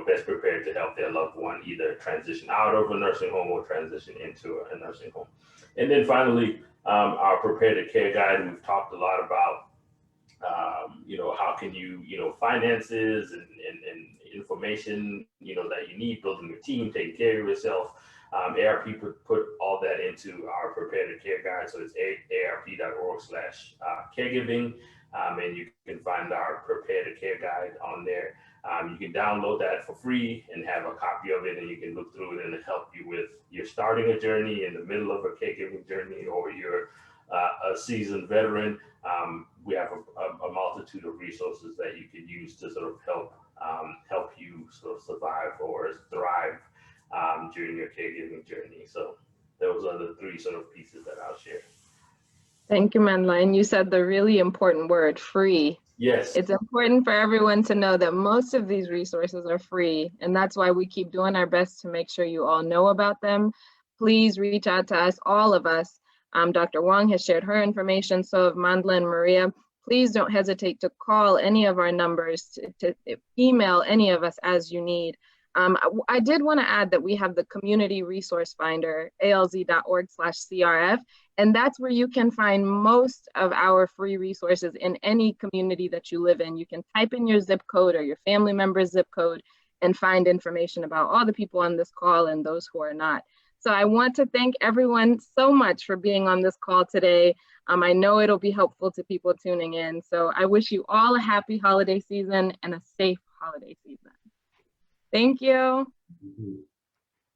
best prepared to help their loved one either transition out of a nursing home or transition into a nursing home. And then finally, our Prepare to Care guide. We've talked a lot about, how can you, finances and information, that you need, building your team, taking care of yourself. AARP put all that into our Prepare to Care guide. So it's AARP.org/caregiving. And you can find our Prepare to Care guide on there. You can download that for free and have a copy of it, and you can look through it and help you with you're starting a journey, in the middle of a caregiving journey, or you're a seasoned veteran. We have a multitude of resources that you can use to sort of help you sort of survive or thrive during your caregiving journey. So those are the three sort of pieces that I'll share. Thank you, Menla. And you said the really important word, free. Yes. It's important for everyone to know that most of these resources are free, and that's why we keep doing our best to make sure you all know about them. Please reach out to us, all of us. Dr. Wong has shared her information, so have Mandla and Maria. Please don't hesitate to call any of our numbers, to email any of us as you need. I did want to add that we have the Community Resource Finder, alz.org/CRF, and that's where you can find most of our free resources in any community that you live in. You can type in your zip code or your family member's zip code and find information about all the people on this call and those who are not. So I want to thank everyone so much for being on this call today. I know it'll be helpful to people tuning in. So I wish you all a happy holiday season and a safe holiday season. Thank you. Mm-hmm.